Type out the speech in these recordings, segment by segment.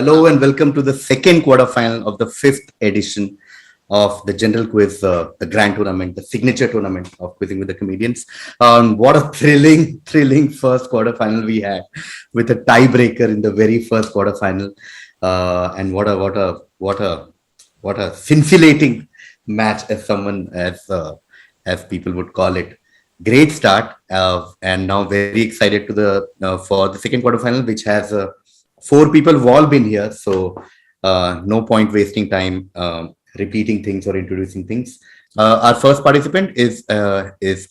Hello and welcome to the second quarterfinal of the fifth edition of the general quiz, the grand tournament, the signature tournament of Quizzing with the Comedians. What a thrilling first quarterfinal we had with a tiebreaker in the very first quarterfinal, and what a scintillating match, as people would call it. Great start, and now very excited to the for the second quarterfinal, which has four people have all been here, so no point wasting time repeating things or introducing things. Our first participant is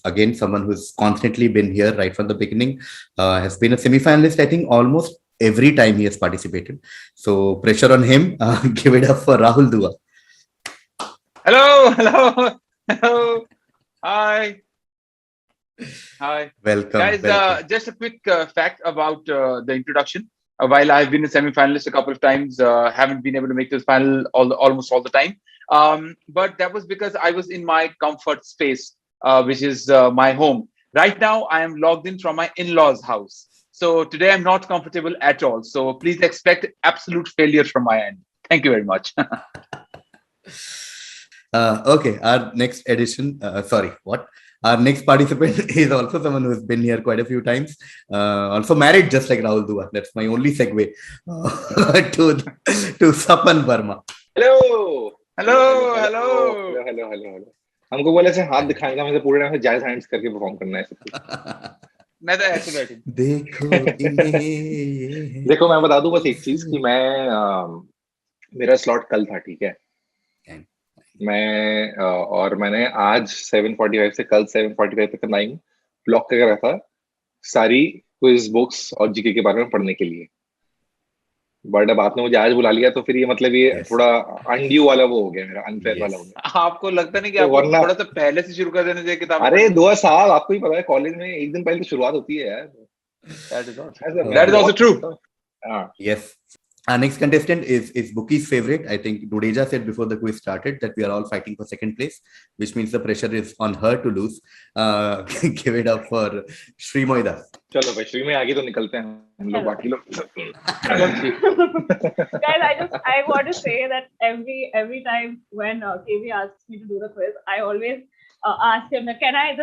again someone who's constantly been here right from the beginning. Has been a semi-finalist, I think, almost every time he has participated. So pressure on him. Give it up for Rahul Dua. Hello. Hi. Welcome, guys. welcome. Just a quick fact about the introduction. While I've been a semi-finalist a couple of times, haven't been able to make this final almost all the time. But that was because I was in my comfort space, which is my home. Right now, I am logged in from my in-laws' house. So today I'm not comfortable at all. So please expect absolute failure from my end. Thank you very much. Okay, our next edition. Our next participant is also someone who has been here quite a few times. Also married, just like Rahul Dua. That's my only segue to Sapan Verma. Hello. हमको बोले से हाथ दिखाएगा, मैं तो पूरे time से jazz hands करके परफॉर्म करना है सब। मैं तो ऐसे बैठी। देखो मैं बता दूं बस एक चीज कि मैं मेरा स्लॉट कल था, ठीक है। मैं और मैंने आज 7:45 से कल 7:45 तक का टाइम ब्लॉक करके रखा था सारी क्विज बुक्स और जीके के बारे में पढ़ने के लिए। बट अब आपने मुझे आज बुला लिया तो फिर ये मतलब ये थोड़ा अनड्यू वाला वो हो गया, मेरा अनफेयर वाला हो गया। आपको लगता नहीं कि आपको थोड़ा सा पहले से शुरू कर देना चाहिए किताब? अरे 2 साल, आपको ही पता है कॉलेज में एक दिन पहले तो शुरुआत होती है यार। That is also true. Yes. Our next contestant is Bookie's favorite. I think Dudeja said before the quiz started that we are all fighting for second place, which means the pressure is on her to lose. Give it up for Shreemayee. चलो भाई श्रीमयी आगे तो निकलते हैं हम लोग बाकी लोग। Guys, I want to say that every time when KV asks me to do the quiz, I always ask him, can I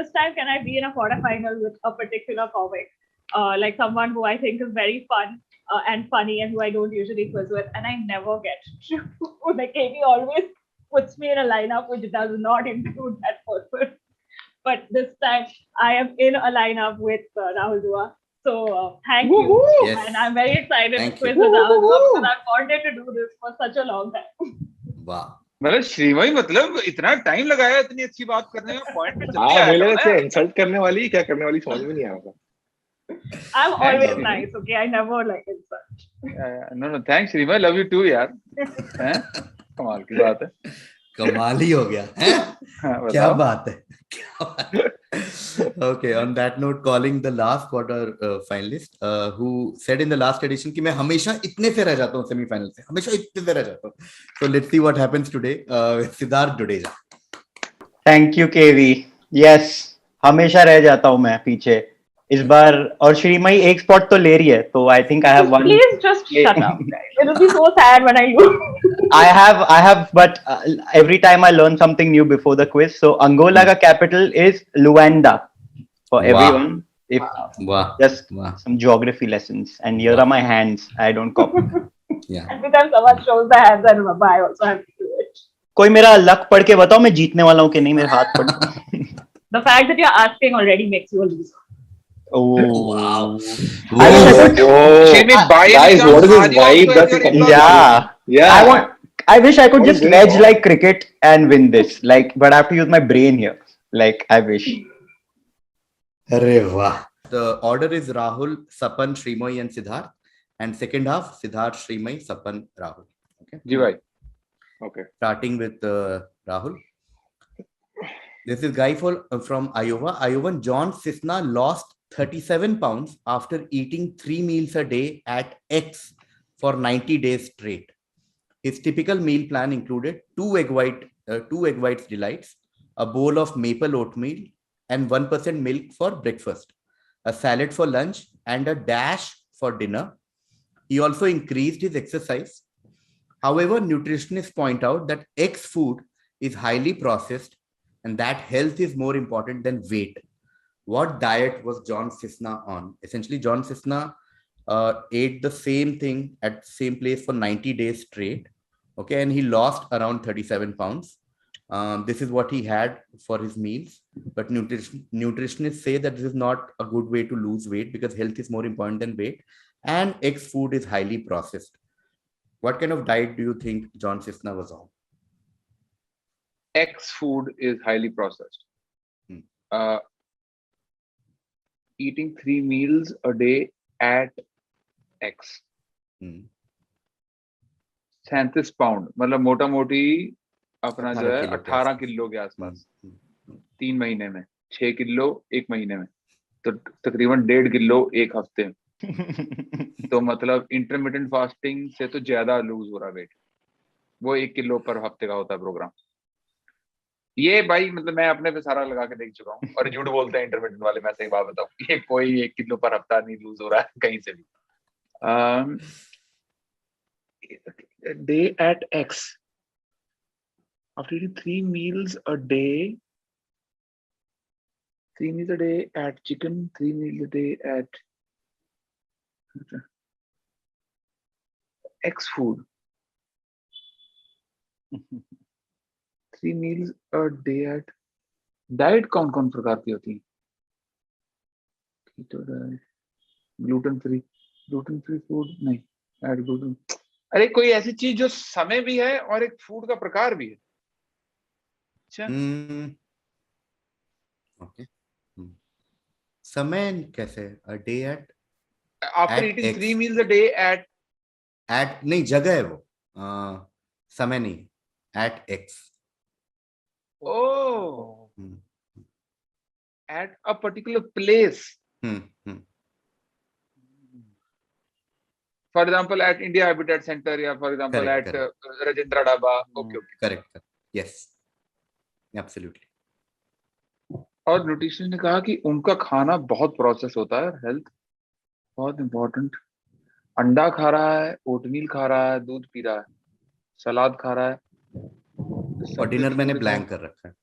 be in a quarterfinal with a particular comic, like someone who I think is very fun and funny and who I don't usually quiz with, and I never get to. Like KV always puts me in a lineup which does not include that person. But this time I am in a lineup with Rahul Dua. So thank you. Yes. And I'm very excited Thank to quiz with Rahul Dua because I've wanted to do this for such a long time. Wow. मतलब श्रीमयी मतलब इतना time लगाया इतनी अच्छी बात करने में, point पे जल्दी हाँ, आया मुझे था लगा ना। इंसल्ट करने वाली क्या करने वाली समझ में नहीं आ रहा। I'm always nice, okay? I never like insult. No, thanks Sreemayee, love you too यार। हैं? कमाल की बात है। कमाल ही हो गया हैं? क्या बात है? Okay, on that note, calling the last quarter finalist who said in the last edition कि मैं हमेशा इतने से रह जाता हूँ सेमीफाइनल से, हमेशा इतने से रह जाता हूँ. So let's see what happens today. Siddharth Dudeja. Thank you KV. Yes, हमेशा रह जाता हूँ मैं पीछे इस बार, और श्रीमयी एक स्पॉट तो ले रही है, तो I think I have one. Please just shut up, guys. It will be so sad when I lose. I have, but every time I learn something new before the quiz. So Angola ka capital is Luanda for everyone. If just some geography lessons, and here are my hands. I don't copy. Yeah. Every time someone shows the hands, I remember I also have to do it. कोई मेरा luck पढ़ के बताओ मैं जीतने वाला हूँ कि नहीं, मेरे हाथ पढ़। The fact that you're asking already makes you a loser. Oh wow! I wish I could. Guys, what is this vibe that's coming? Yeah. I wish I could just ledge like cricket and win this. Like, but I have to use my brain here. Like, I wish. Arre wah. The order is Rahul, Sapan, Shreemayee, and Siddharth. And second half, Siddharth, Shreemayee, Sapan, Rahul. Okay. जी भाई. Okay. Starting with Rahul. This is guy from Iowa. Iowan John Cisner lost 37 pounds after eating 3 meals a day at X for 90 days straight. His typical meal plan included two egg whites delights, a bowl of maple oatmeal, and 1% milk for breakfast, a salad for lunch, and a dash for dinner. He also increased his exercise. However, nutritionists point out that X food is highly processed and that health is more important than weight. What diet was John Cisner on? Essentially, John Cisner ate the same thing at same place for 90 days straight. Okay, and he lost around 37 pounds. This is what he had for his meals. But nutritionists say that this is not a good way to lose weight because health is more important than weight. And X food is highly processed. What kind of diet do you think John Cisner was on? X food is highly processed. Hmm. Eating 3 meals a day at X. 37 pound मतलब मोटा मोटी अपना जो है 18 kilo के आसपास 3 महीने में, 6 किलो 1 महीने में, तो तकरीबन 1.5 किलो एक हफ्ते में। तो मतलब इंटरमिटेंट फास्टिंग से तो ज्यादा लूज हो रहा वेट। वो 1 किलो पर हफ्ते का होता है प्रोग्राम। ये भाई मतलब मैं अपने पे सारा लगा के देख चुका हूँ और झूठ बोलते हैं इंटरमिटेंट वाले। मैं सही बात बताऊं, ये कोई 1 किलो पर हफ्ता नहीं लूज हो रहा है कहीं से भी। Day at X. After eating 3 meals a day, 3 meals a day at chicken, 3 meals a day at X food. 3 meals a day at diet कौन कौन प्रकार की होती है? Keto diet, gluten free food नहीं, ऐड ग्लूटेन। अरे कोई ऐसी चीज जो समय भी है और एक फूड का प्रकार भी है। अच्छा ओके, समय कैसे? A day at after eating 3 meals a day at नहीं, जगह है वो, समय नहीं, at X. Oh, at a particular place. For example, at India Habitat Center, या for example correct, at Rajendra Dhaba. Okay. Correct. Yes, absolutely. और nutrition ने कहा कि उनका खाना बहुत प्रोसेस होता है, हेल्थ बहुत इंपॉर्टेंट। अंडा खा रहा है, ओटमील खा रहा है, दूध पी रहा है, सलाद खा रहा है। और डिनर मैंने ब्लैंक कर रखा है।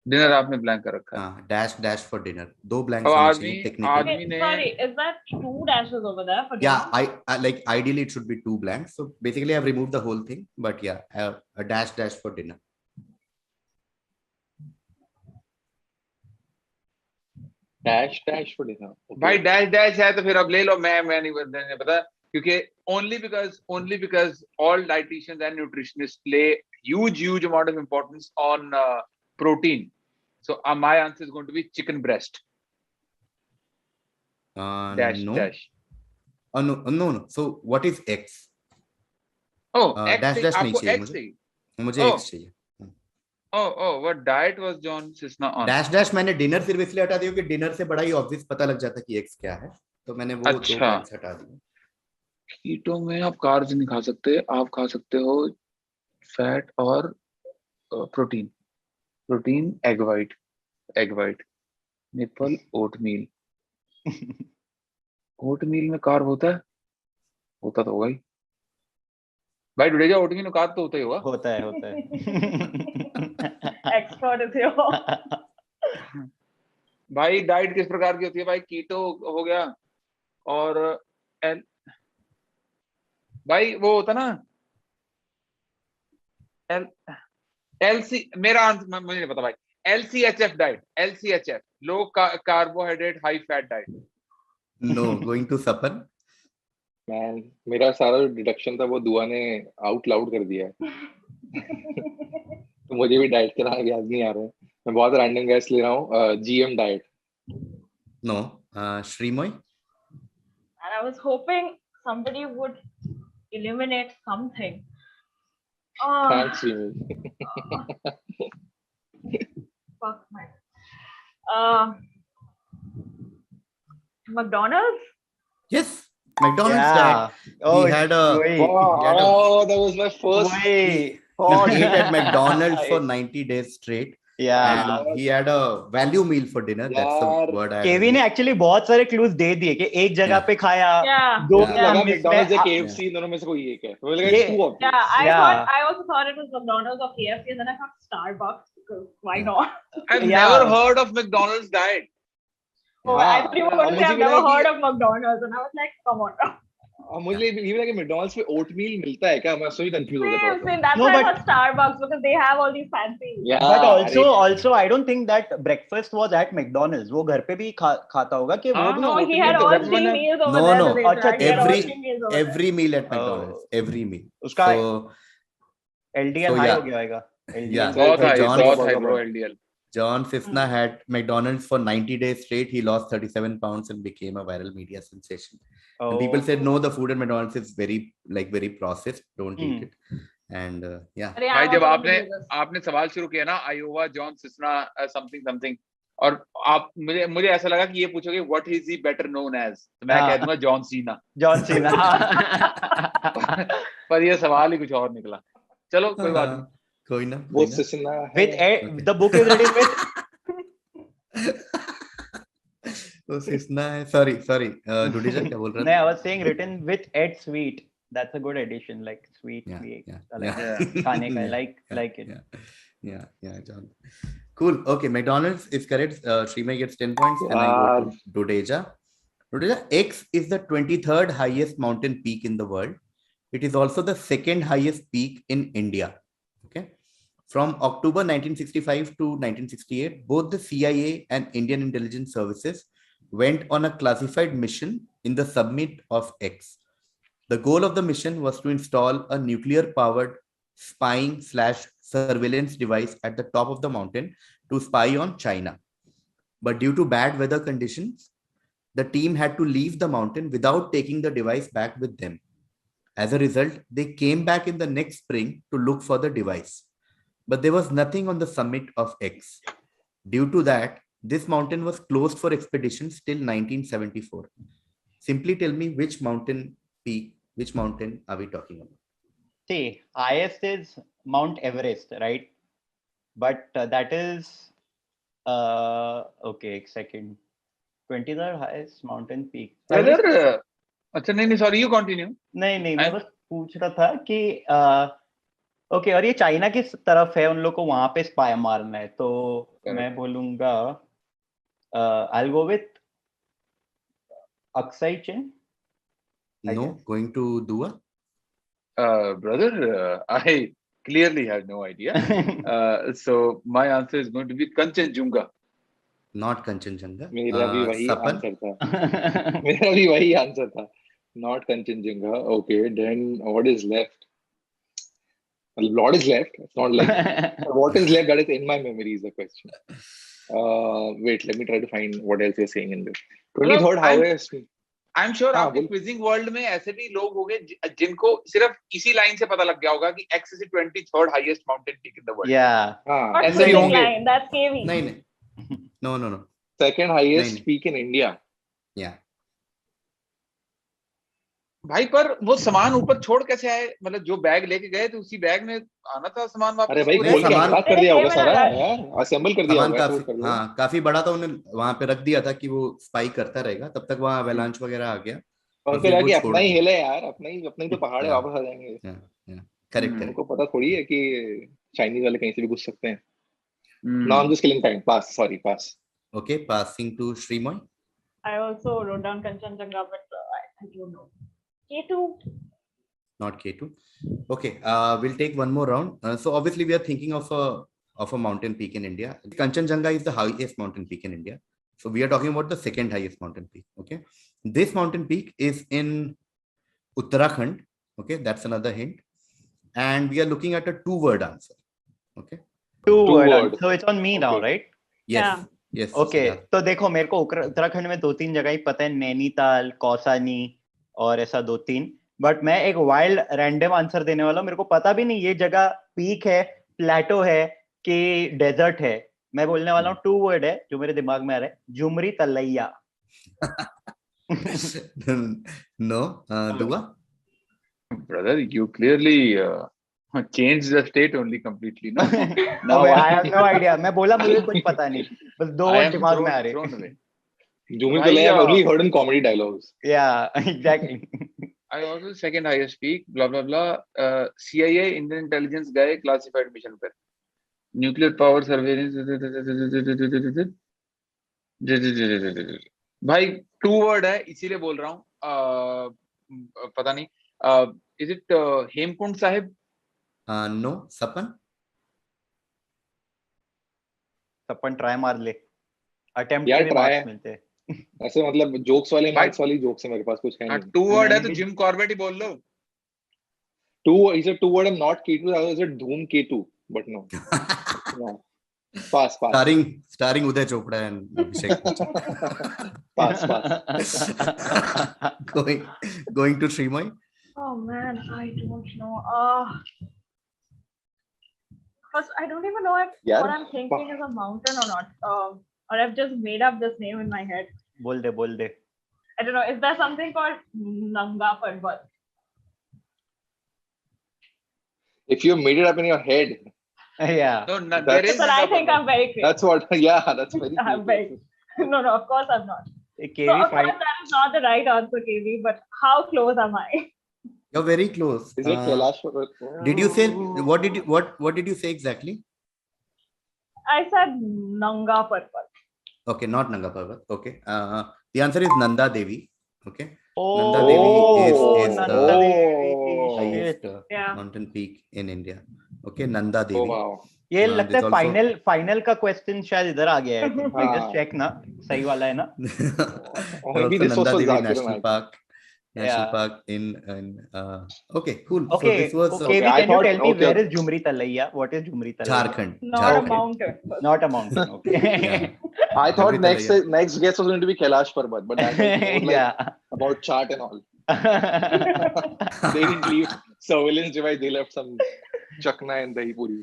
डिनर आपने ब्लैंक कर रखा है? हाँ, डैश फॉर डिनर। 2 ब्लैंक आदमी ने sorry, is that 2 dashes over there for dinner? Yeah, I like ideally it should be 2 blanks. So basically I've removed the whole thing, but yeah, a dash for dinner. dash for dinner. Okay. भाई dash है तो फिर अब ले लो। मैं नहीं पता, क्योंकि only because all dietitians and nutritionists play huge amount of importance on protein. So my answer is going to be chicken breast. Dash. Oh no. So what is X? Oh, dash नहीं चाहिए मुझे X चाहिए। Oh, what diet was John Cisner on? Dash मैंने dinner सिर्फ इसलिए हटा दिया कि डिनर से बड़ा ही ऑब्वियस पता लग जाता कि X क्या है, तो मैंने वो 2 पॉइंट्स हटा दिए। कीटो में आप कार्ब्स नहीं खा सकते, आप खा सकते हो फैट और protein egg white, nipple, oatmeal में कार्ब होता तो होगा ही भाई। डुडेजा ओटमील में कार्ब तो होता ही होगा। होता है एक्सपर्ट थे हो भाई। डाइट किस प्रकार की होती है भाई? कीटो हो गया, और भाई वो होता ना LC, मेरा आंसर मुझे नहीं पता भाई। LCHF diet, LCHF, low carbohydrate high fat diet. No, going to Sapan. Man, मेरा सारा जो डिडक्शन था वो दुआ ने आउट लाउड कर दिया है। तो मुझे भी डाइट के नाम याद नहीं आ रहा है। मैं बहुत रैंडम गैस ले रहा हूँ। GM diet. No, Shreemayee। And I was hoping somebody would eliminate something. Thanks, Shreemayee. Fuck my. McDonald's? Yes, McDonald's diet. Oh, he had a that was my first. He ate at McDonald's for 90 days straight. Yeah. And he had a value meal for dinner. That's the word I केवी ने actually बहुत सारे clues दे दिए कि एक जगह पे खाया, दो लगा मिस मैकडॉनल्ड्स या में केएफसी दोनों में से कोई एक है, तो लगा ये- it's too obvious. I also thought it was McDonald's or KFC, and then I thought Starbucks because why not? I've Yeah. never heard of McDonald's diet. Oh, I thought you were going to say मुझे I've भी never लगा heard कि- of McDonald's, and I was like, come on. मुझे ये लगा कि McDonald's पे oatmeal मिलता है क्या, मैं उससे भी कंफ्यूज हो गया था। That's No, why I but- thought Starbucks because they have all these fancy. Yeah, But अरे, also I don't think that breakfast was at McDonald's. वो घर पे भी खाता होगा कि वो हाँ, भी No, he had Oatmeal all doesn't 3 matter. meals over No, there. no. so they अच्छा, said he had all every 3 meals over there. every meal at McDonald's, every meal. उसका So LDL So, high yeah. हो गया होगा। LDL Yeah. बहुत So high, John- बहुत high, bro. LDL. John Cisner had McDonald's for 90 days straight. He lost 37 pounds and became a viral media sensation. And people said, no, the food at McDonald's is very processed. Don't eat it. And yeah. अरे, भाई I'm जब also going to do this. आपने सवाल शुरू किया ना, Iowa John सिस्ना something, और आप मुझे ऐसा लगा कि ये पूछोगे what is he better known as, तो मैं कह दूंगा जॉन सीना। John Cena. पर ये सवाल ही कुछ और निकला। चलो कोई बात नहीं। कोई ना। वो सिसना है। With the book is written with तो सिस्ना है, sorry डुडिजा क्या बोल रहा No, I was saying written with Ed Sweet. That's a good addition, like sweet. खाने का like it. Yeah, John. Cool. Okay, McDonald's is correct. Shreemayee gets 10 points and I go to Dudeja. Dudeja, X is the 23rd highest mountain peak in the world. It is also the second highest peak in India. Okay. From October 1965 to 1968, both the CIA and Indian intelligence services went on a classified mission in the summit of X. The goal of the mission was to install a nuclear-powered spying/surveillance device at the top of the mountain to spy on China. But due to bad weather conditions, the team had to leave the mountain without taking the device back with them. As a result, they came back in the next spring to look for the device. But there was nothing on the summit of X. Due to that, this mountain was closed for expeditions till 1974. Simply tell me which mountain are we talking about? See, highest is Mount Everest, right? But that is okay. एक second. 23rd highest mountain peak. Brother, अच्छा नहीं sorry, you continue. नहीं मैं बस पूछ रहा था कि ओके, और ये चाइना किस तरफ है, उन लोग को वहां पे स्पाई मारना है, तो मैं बोलूंगा I'll go with Aksai Chin. No, going to Dua? Brother, I clearly had no idea. So my answer is going to be Kanchenjunga. Not Kanchenjunga. मेरा भी वही Sapan? आंसर था। मेरा भी वही आंसर था। Not Kanchenjunga. Okay, then what is left? A lot is left. It's not like what is left that is in my memory is the question. Wait, let me try to find what else you're saying in this. 23rd highest. I'm sure हाँ, आपके quizzing world में ऐसे भी लोग होंगे जिनको सिर्फ इसी लाइन से पता लग गया होगा कि X is the 23rd highest mountain peak in the world. Yeah. हाँ, ऐसे भी होंगे। That's KV. नहीं. No. second highest नहीं. peak in India. Yeah. भाई पर वो सामान ऊपर छोड़ कैसे आए, मतलब जो बैग लेके गए थे उसी बैग में आना था सामान वापस। अरे भाई पूरे खोल के सामान- अनपैक कर दिया होगा सारा सामान यार, असेंबल कर दिया सामान होगा। काफी बड़ा था, उन्होंने वहां पे रख दिया था कि वो स्पाई करता रहेगा, तब तक वहां अवेलांच वगैरह आ गया और फिर आगे अपना ही हिला यार, अपना ही तो पहाड़ है, वापस आ जाएंगे। करेक्ट। उनको पता थोड़ी है कि चाइनीज वाले कहीं से भी घुस सकते हैं। Now I'm just killing time. Pass. Okay, passing to Shreemayee. I also wrote down Kanchenjunga, but I don't know. K2. Not K2. Okay, we'll take one more round. So obviously we are thinking of a mountain peak in India. Kanchenjunga is the highest mountain peak in India. So we are talking about the second highest mountain peak. Okay, this mountain peak is in Uttarakhand. Okay, that's another hint. And we are looking at a 2-word answer. Okay. 2-word. So it's on me now, right? Yes. Yes. Okay. तो देखो, मेरे को उत्तराखंड में 2-3 जगह ही पता है, नैनीताल, कौसानी और ऐसा 2-3, बट मैं एक वाइल्ड रैंडम आंसर देने वाला हूँ। मेरे को पता भी नहीं ये जगह पीक है, प्लेटो है कि डेजर्ट है। मैं बोलने वाला हूँ 2-word है जो मेरे दिमाग में आ रहा है, झुमरी तलैया। No, Dua? Brother, you clearly Change the state only completely. No, No, I have no idea. मैं बोला मुझे कुछ पता नहीं. बस दो I वर्ड am दिमाग में आ thrown रहे. away. Zooming to I've only heard in comedy dialogues. Yeah, exactly. I also second highest peak. Blah blah blah. CIA Indian intelligence guy classified mission पर. Nuclear power surveillance. भाई 2 word है इसीलिए बोल रहा हूँ. पता नहीं. Is it Hemkund Sahib? No, Sapan. Sapan try मार ले. अटेम्प्ट यार के भी try मार्क्स है. मिलते हैं. ऐसे मतलब जोक्स वाले भाई- मार्क्स वाली जोक्स है मेरे पास, कुछ है नहीं. 2 word है मैंने तो भी- जिम कॉर्बेट ही बोल लो. He said 2 word. I'm not K2. I said Dhoom K2, but no. Yeah. Pass. Starring Uday Chopra and Abhishek Bachchan. Pass. Going to Shreemayee. Oh man, I don't know. First, I don't even know if Yeah. what I'm thinking is a mountain or not. Or I've just made up this name in my head. बोल दे. I don't know. Is there something called Nanga Parbat? If you made it up in your head, Yeah. No, there That's- is. But I think I'm very clear. that's what. Yeah, that's very. I'm very. No, of course I'm not. So KV of course that is not the right answer, KV. But how close am I? You're very close. Is it Kailash Parbat? Did you say what did you say exactly? I said Nanga Parbat. Okay, not Nanga Parvat. Okay. The answer is Nanda Devi. Okay. Oh, Nanda Devi is Nanda the Devi. highest Shit. Yeah. mountain peak in India. Okay, Nanda Devi. Oh wow. ये हाँ, लगता है this also- final का question शायद इधर आ गया है. हाँ. जस्ट चेक ना सही वाला है ना. Maybe Also this was Nanda for Devi Zakir National Naik. Park. National Yeah. Park in okay, cool. Okay, So this was okay. I Can you thought- tell me okay. where is Jhumri Talaiya? What is Jhumri Talaiya? Jharkhand. Not a Jharkhand. mountain. Not a mountain. Okay. Yeah. I thought Jhumri next guess was going to be Kailash Parbat, but that was more like Yeah. about chart and all. They didn't leave surveillance device. They left some chakna and dahi puri.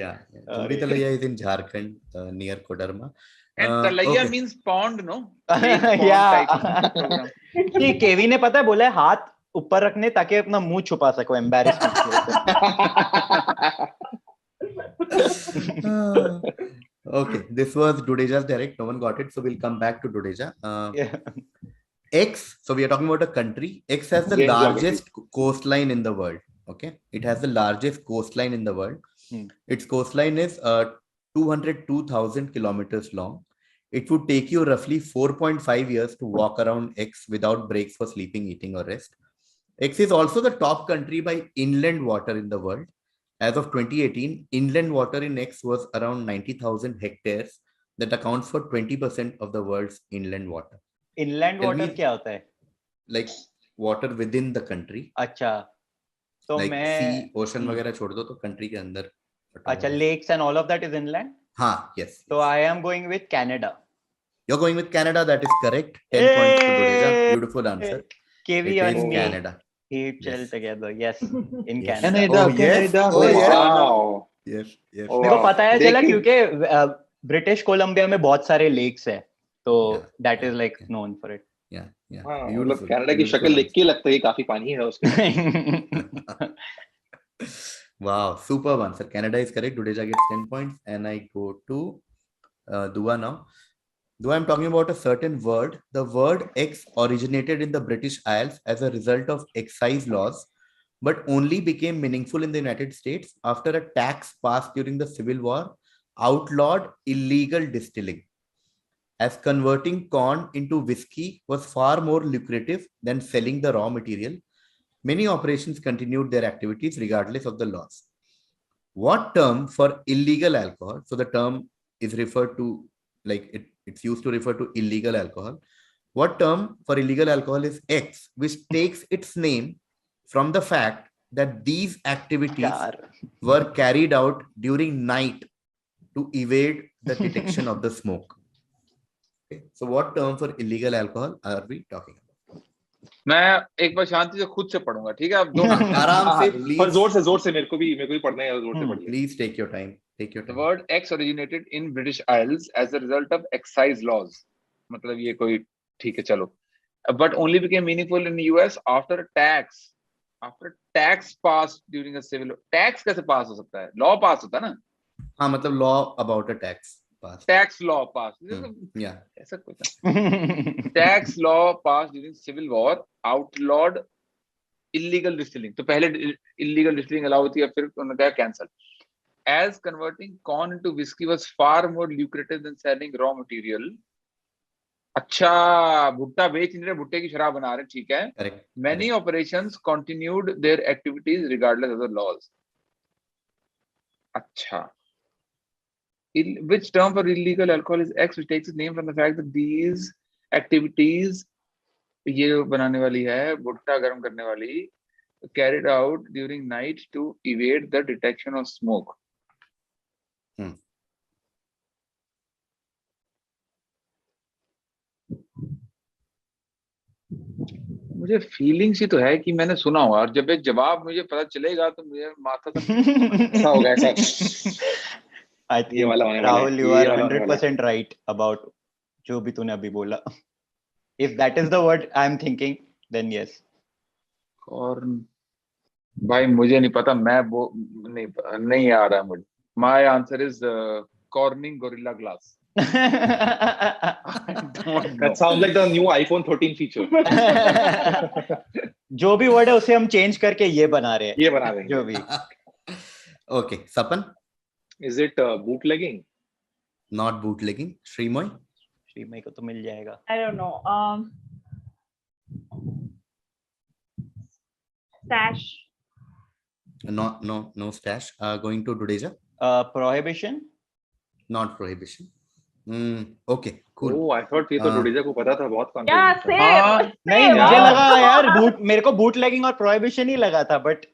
Yeah. Jhumri Talaiya is in Jharkhand, near Kodarma. And Talaiya Okay. means pond, no? Yeah. Program. कि केवी ने पता है बोला है हाथ ऊपर रखने ताकि अपना मुंह छुपा सको embarrassment. Okay, this was Dudeja's direct. No one got it, so we'll come back to Dudeja. Yeah. X, so we are talking about a country. X has the Again, largest coastline in the world. Okay, it has the largest coastline in the world. Its coastline is 202,000 kilometers long. It would take you roughly 4.5 years to walk around X without breaks for sleeping, eating, or rest. X is also the top country by inland water in the world. As of 2018, inland water in X was around 90,000 hectares. That accounts for 20% of the world's inland water. Inland Tell water me- क्या होता है? Like water within the country. अच्छा. तो Like मैं sea, ocean वगैरह छोड़ दो तो country के अंदर. अच्छा lakes and all of that is inland. हाँ, yes. So I am going with Canada. You're going with Canada. That is correct. 10 points to Dudeja. Beautiful answer. KV It and is me. Canada. Keep chill Yes. together. Yes, in Yes. Canada. Oh, yes. Oh, Oh, yes. wow. Yes. Yes. Oh, मेरे को पता है चला देखिए- क्योंकि British Columbia में बहुत सारे लेक्स है तो Yeah. That is like known for it. Yeah. Yeah. हाँ, मतलब Beautiful. कनाडा की Beautiful शक्ल देख answer. के लगता है काफी पानी है उसके. Wow, superb answer. Canada is correct. Dudeja gets 10 points. And I go to Dua now. Dua, I'm talking about a certain word. The word X originated in the British Isles as a result of excise laws, but only became meaningful in the United States after a tax passed during the Civil War outlawed illegal distilling, as converting corn into whiskey was far more lucrative than selling the raw material. Many operations continued their activities regardless of the laws. What term for illegal alcohol? So the term is referred to, like it's used to refer to illegal alcohol. What term for illegal alcohol is X, which takes its name from the fact that these activities were carried out during night to evade the detection of the smoke. Okay. So what term for illegal alcohol are we talking about? मैं एक बार शांति से खुद से पढ़ूंगा, ठीक है? आप दो आराम से पर please. जोर से मेरे को भी पढ़ना है, जोर से पढ़िए. Please take your time. Take your The time. word X originated in British Isles as a result of excise laws. मतलब ये कोई ठीक है चलो. But only became meaningful in the US after a tax after tax passed during a civil tax कैसे pass हो सकता है? Law pass होता है ना? हाँ मतलब law about a tax passed. Tax law passed. Yeah. ऐसा कुछ है. Tax law passed during civil war outlawed illegal distilling. तो पहले illegal distilling allow होती है, फिर उन्होंने कहा cancel. As converting corn into whiskey was far more lucrative than selling raw material. अच्छा, भुट्टा बेच नहीं रहे, भुट्टे की शराब बना रहे, ठीक है. Correct. Many operations continued their activities regardless of the laws. अच्छा. Which term for illegal alcohol is X, which takes its name from the fact that these activities, ये बनाने वाली है, भुट्टा गर्म करने वाली, carried out during night to evade the detection of smoke. मुझे फीलिंग सी तो है कि मैंने सुना हुआ, और जब एक जवाब मुझे पता चलेगा तो मुझे माथा ऐसा होगा ऐसा. I think Rahul, you are 100% right about जो भी तूने अभी बोला. If that is the word I'm thinking, then yes. और भाई मुझे नहीं पता, मैं वो नहीं आ रहा मुझे. My answer is corning gorilla glass. That sounds like the new iPhone 13 feature. जो भी वर्ड है उसे हम चेंज करके ये बना रहे हैं. जो भी. Okay, Sapan. Is it bootlegging? Not bootlegging. Shreemayee को तो मिल जाएगा. I don't know. Stash. No stash. Going to Dudeja. Prohibition. Not prohibition. Okay, cool. Oh, I thought ये तो डोडेजा को पता था, बहुत confident Yeah, था. same. नहीं, मुझे लगा यार मेरे को bootlegging और prohibition ही लगा था, but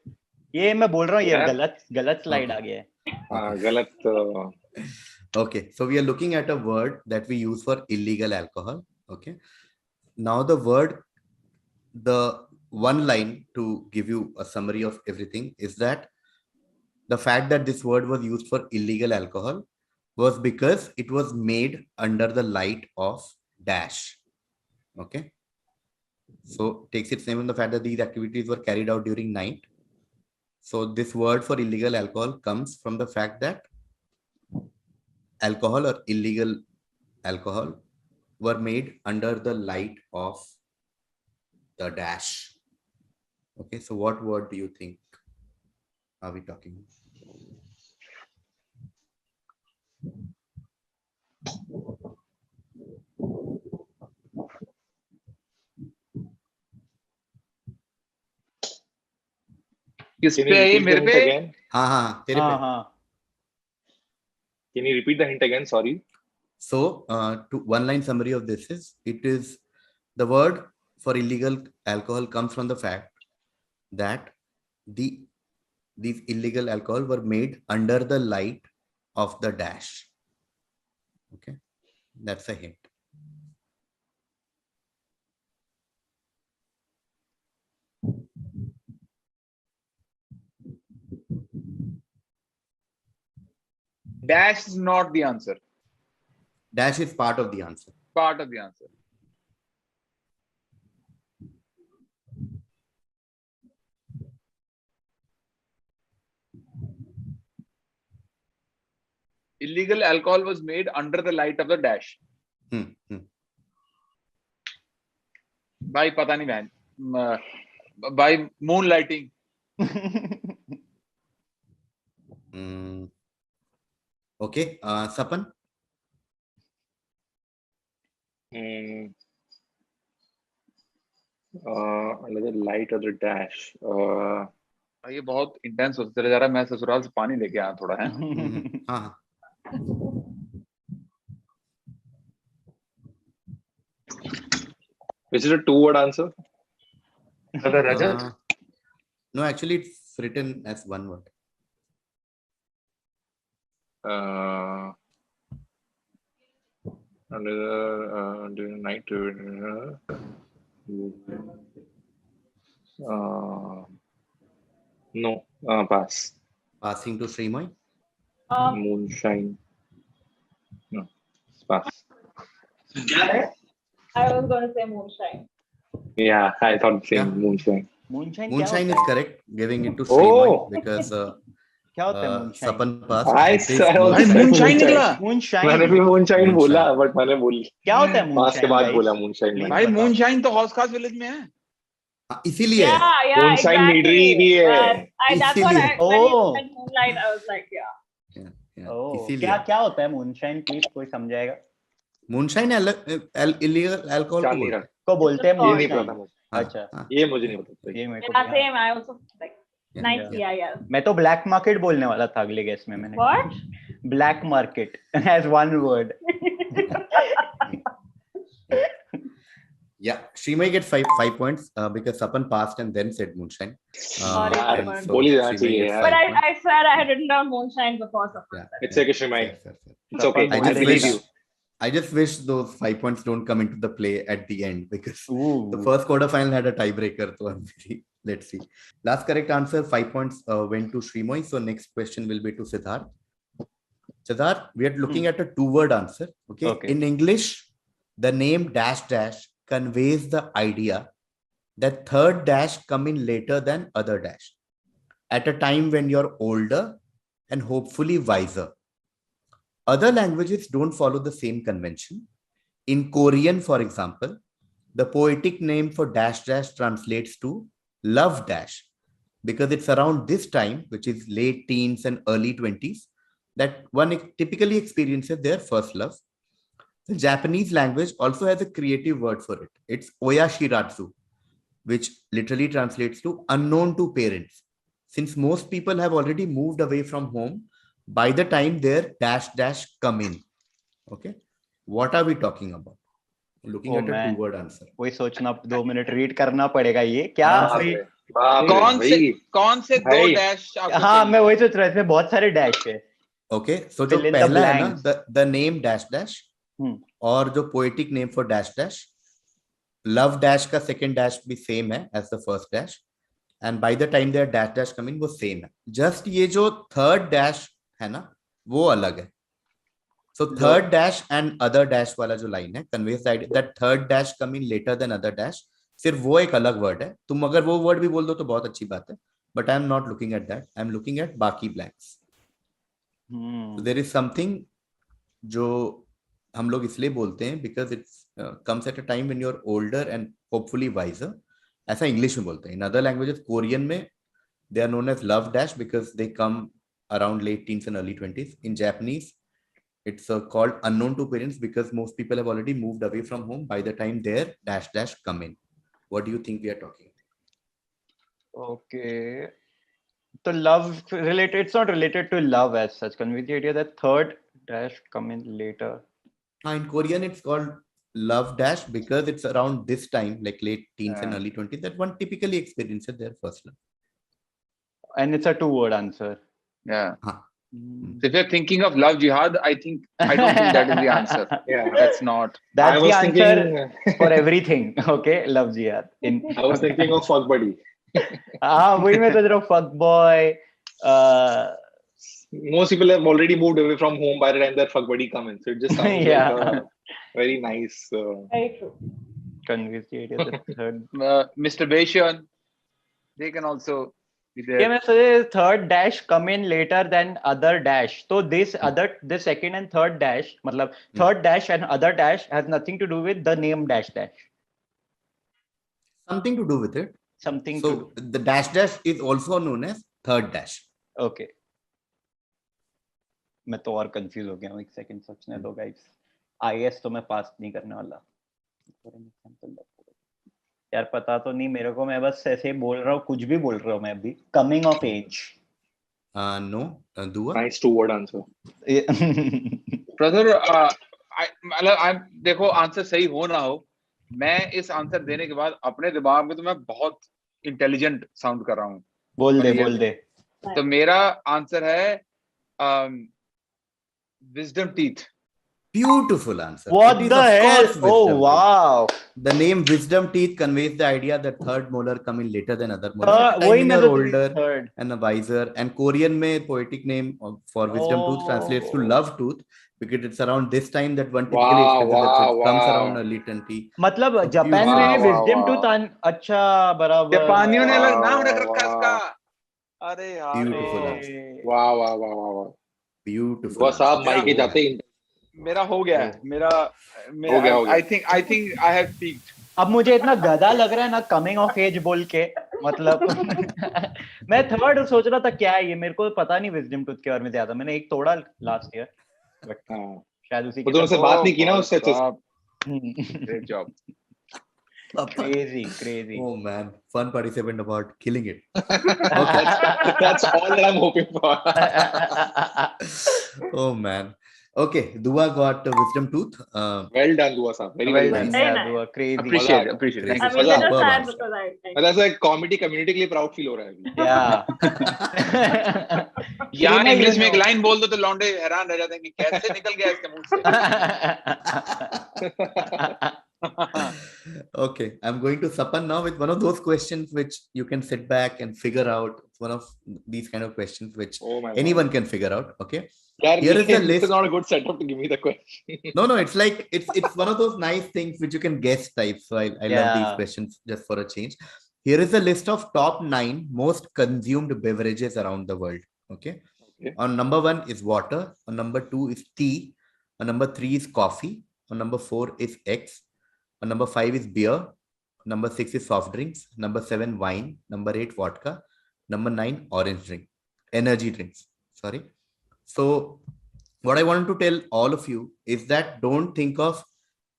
ये मैं बोल रहा हूँ ये गलत स्लाइड आ गया है. गलत. Okay, so we are looking at a word that we use for illegal alcohol. Okay, now the one line to give you a summary of everything is that the fact that this word was used for illegal alcohol was because it was made under the light of dash. Okay, so takes its name from the fact that these activities were carried out during night. So this word for illegal alcohol comes from the fact that alcohol or illegal alcohol were made under the light of the dash. Okay, so what word do you think are we talking? किस पे है ये मेरे पे? हाँ तेरे पे. Can you repeat the hint again? Sorry. So, to one line summary of this is, it is the word for illegal alcohol comes from the fact that these illegal alcohol were made under the light of the dash. Okay, that's a hint. Dash is not the answer. Dash is part of the answer. Part of the answer. Illegal alcohol was made under the light of the dash. भाई पता नहीं बहन. By moonlighting. Okay, Sapan. Under the light of the dash. ये बहुत intense होता चला जा रहा है. मैं ससुराल से पानी लेके आया थोड़ा है. हाँ. Is it a two-word answer? No, actually, it's written as one word. Under the night. No, pass. Passing to Shreemayee. Moonshine. No, pass. I was going to say moonshine. Yeah, I thought the same. Moonshine. Moonshine is correct. Giving it to Shreemayee because क्या होता है moonshine? Sapan passed. I It is also भाई said moonshine निकला Moonshine. मैंने भी moonshine Moonshine. बोला but मैंने बोल क्या होता है पास के moonshine बाद guys? बोला moonshine Please मैंने। भाई बताओ। moonshine तो हौस खास विलेज में है इसीलिए Yeah, Moonshine exactly. नीडरी भी है। That's what इसीलिए। when he Oh. said moonlight, I was like, yeah. Oh, इसीलिए क्या होता है moonshine? Please कोई समझाएगा? moonshine illegal alcohol चांदी का को बोलते हैं ये नहीं पता moonshine. था मुझे, अच्छा, ये मुझे नहीं पता। ये मेरे को Yeah, भी- same. I also like nice CIL. मैं तो black market बोलने वाला था अगले guess में मैंने। What? Black market as one word. Yeah, Shreemayee gets five points because Sapan passed and then said moonshine. Sorry, यार Sapan. बोल ही देना Shreemayee चाहिए gets यार। But 5 points. I swear I had written down moonshine before Sapan. Yeah. It's okay, Shreemayee. Fair. It's okay. Sapan I बोल just देगा। wish I just wish those 5 points don't come into the play at the end because the Ooh. first quarterfinal had a tiebreaker. So I'm very, let's see. Last correct answer, 5 points went to Shreemayee. So next question will be to Siddharth. Siddharth, we are looking at a two-word answer. Okay. In English, the name dash dash conveys the idea that third dash come in later than other dash at a time when you're older and hopefully wiser. Other languages don't follow the same convention. In Korean, for example, the poetic name for dash dash translates to love dash because it's around this time, which is late teens and early 20s, that one typically experiences their first love. The Japanese language also has a creative word for it. It's oyashiratsu, which literally translates to unknown to parents. Since most people have already moved away from home by the time their dash dash come in. Okay. What are we talking about? Looking at a two-word answer. वही सोचना 2 minute read करना पड़ेगा ये क्या कौन से दो dash हाँ मैं वही सोच रहा इसमें बहुत सारे डैश है ओके सो जो पहला है ना द नेम डैश डैश और जो poetic name for dash dash love dash का सेकंड डैश भी सेम है as the first dash and by the time there dash dash coming वो सेम है जस्ट ये जो थर्ड डैश है ना वो अलग है So third dash and other dash वाला जो लाइन है conveys that third dash come in later than other dash सिर्फ वो एक अलग वर्ड है तुम अगर वो वर्ड भी बोल दो तो बहुत अच्छी बात है but I am not looking at that I am looking at बाकी blanks so there is something जो हम लोग इसलिए बोलते हैं because it comes at a time when you are older and hopefully wiser ऐसा इंग्लिश में बोलते हैं in other languages कोरियन में they are known as love dash because they come around late teens and early 20s in Japanese it's called unknown to parents because most people have already moved away from home by the time their dash dash come in. What do you think we are talking about? Okay. So love related, it's not related to love as such. Convey the idea that third dash come in later. In Korean, it's called love dash because it's around this time, like late teens and early 20s, that one typically experiences their first love. And it's a two-word answer. Yeah. So if you're thinking of love jihad, I don't think that is the answer. Yeah, that's not. That's the answer for everything. Okay, love jihad. I was thinking of fuck buddy. वही मैं सोच रहा हूँ fuck boy. Most people have already moved away from home by the time their fuck buddy come in. So it just sounds like a very nice. Very true. Convince the idea that third. Mr. Beshan, they can also. Yeah, मैं सोचे third dash come in later than other dash. So this second and third dash, मतलब third dash and other dash has nothing to do with the name dash dash. Something to do with it. Something. So the dash dash is also known as third dash. Okay. मैं तो और confused हो गया हूँ एक second सोचने दो guys. IS तो मैं pass नहीं करने वाला. यार पता तो नहीं मेरे को मैं बस ऐसे बोल रहा हूँ कुछ भी बोल रहा हूँ मैं अभी coming of age no do a nice two word answer brother I देखो आंसर सही हो ना हो मैं इस आंसर देने के बाद अपने दिमाग में तो मैं बहुत इंटेलिजेंट साउंड कर रहा हूँ बोल दे तो मेरा आंसर है wisdom teeth Beautiful answer. What It is, the of hell? course, Oh wisdom teeth. wow. The name wisdom teeth conveys the idea that third molar come in later than other molars. At the time वही when मैं you're तो older third. and a wiser. And Korean में poetic name for wisdom tooth translates to love tooth, because it's around this time that one typically Wow, expresses that it comes wow. around early 20. मतलब So Japan beautiful. में Wow, wisdom wow, tooth अच्छा बराबर. जापानियों ने अलग नाम रख wow, रखा wow. इसका. अरे यार. Beautiful answer. Wow, wow, wow, wow. Beautiful. वो साहब माइक के answer. जाते ही मेरा हो गया है. मेरा हो गया. I think I have peaked. अब मुझे इतना गधा लग रहा है ना कमिंग ऑफ एज बोल के, मतलब मैं थर्ड सोच रहा था क्या है ये, मेरे को पता नहीं विजडम टूथ के बारे में ज्यादा. मैंने एक तोड़ा लास्ट ईयर, बट शायद उसी तो उनसे बात नहीं की ना उससे तो. Great job. crazy. Oh man, fun participant about killing it. That's all that I'm hoping for. Oh man. Okay, Dua got wisdom tooth. Well done, Dua sahab. Very well done. Very Yeah, nice. Dua, crazy. Appreciate. Crazy. Thank I you. mean, Superb little sad answer. because I मतलब ऐसा comedy community के लिए proud feel हो रहा है अभी. Yeah. यहाँ English में एक लाइन बोल दो तो लौंडे हैरान रह जाते हैं कि कैसे निकल गया इसके मुंह से. Okay, I'm going to Sapan now with one of those questions which you can sit back and figure out. It's one of these kind of questions which anyone can figure out. Okay. Here is the list. This is not a good setup to give me the question. No, it's like it's one of those nice things which you can guess type. So I love these questions just for a change. Here is a list of top 9 most consumed beverages around the world. Okay. On number 1 is water. On number 2 is tea. On number 3 is coffee. On number 4 is eggs. On number 5 is beer. Number 6 is soft drinks. Number 7 wine. Number 8 vodka. Number 9 orange drink. Energy drinks. Sorry. So what I want to tell all of you is that don't think of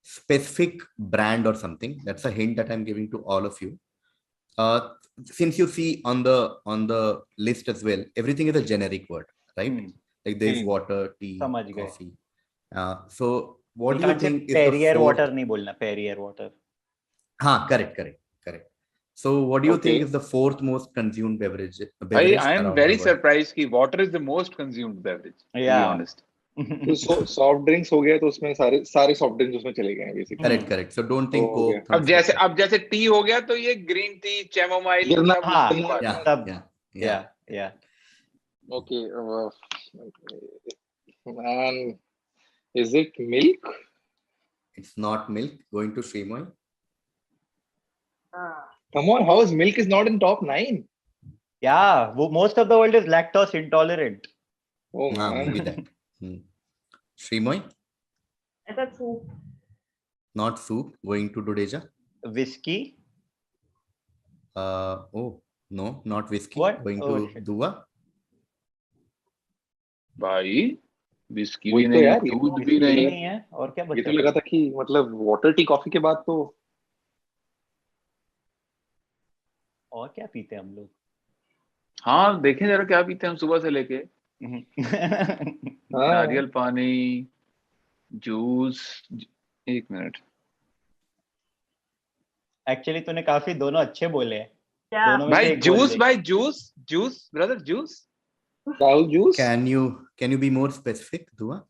specific brand or something. That's a hint that I'm giving to all of you. Since you see on the list as well, everything is a generic word, right? Like there's water, tea, coffee. So what do you think is Perrier the water नहीं बोलना, Perrier water. हाँ, correct. So what do you think is the fourth most consumed beverage? I am very surprised कि water is the most consumed beverage. To be honest. तो soft drinks हो गया तो उसमें सारे soft drinks उसमें चले गए हैं basically. Correct. So don't think Coke. अब जैसे tea हो गया तो ये green tea, chamomile. Yeah. Okay. And is it milk? It's not milk. Going to Shreemayee. Come on, how is milk is not in top 9? Yeah, most of the world is lactose intolerant. Oh man. Maybe that. Shreemayee? I said soup. Not soup. Going to Dodeja. Whiskey? Oh no, not whiskey. What? Going to Dua. भाई whiskey वही भी तो नहीं, यार, दूध भी नहीं है. और क्या बचा? ये तो लगा था कि मतलब water tea coffee के बाद तो और क्या पीते हैं हम लोग? हाँ देखें जरा क्या पीते हैं हम सुबह से लेके. नारियल पानी, जूस. एक मिनट. एक्चुअली तूने काफी दोनों अच्छे बोले हैं. Yeah. भाई juice brother juice. Rahul juice. Can you be more specific, Dua?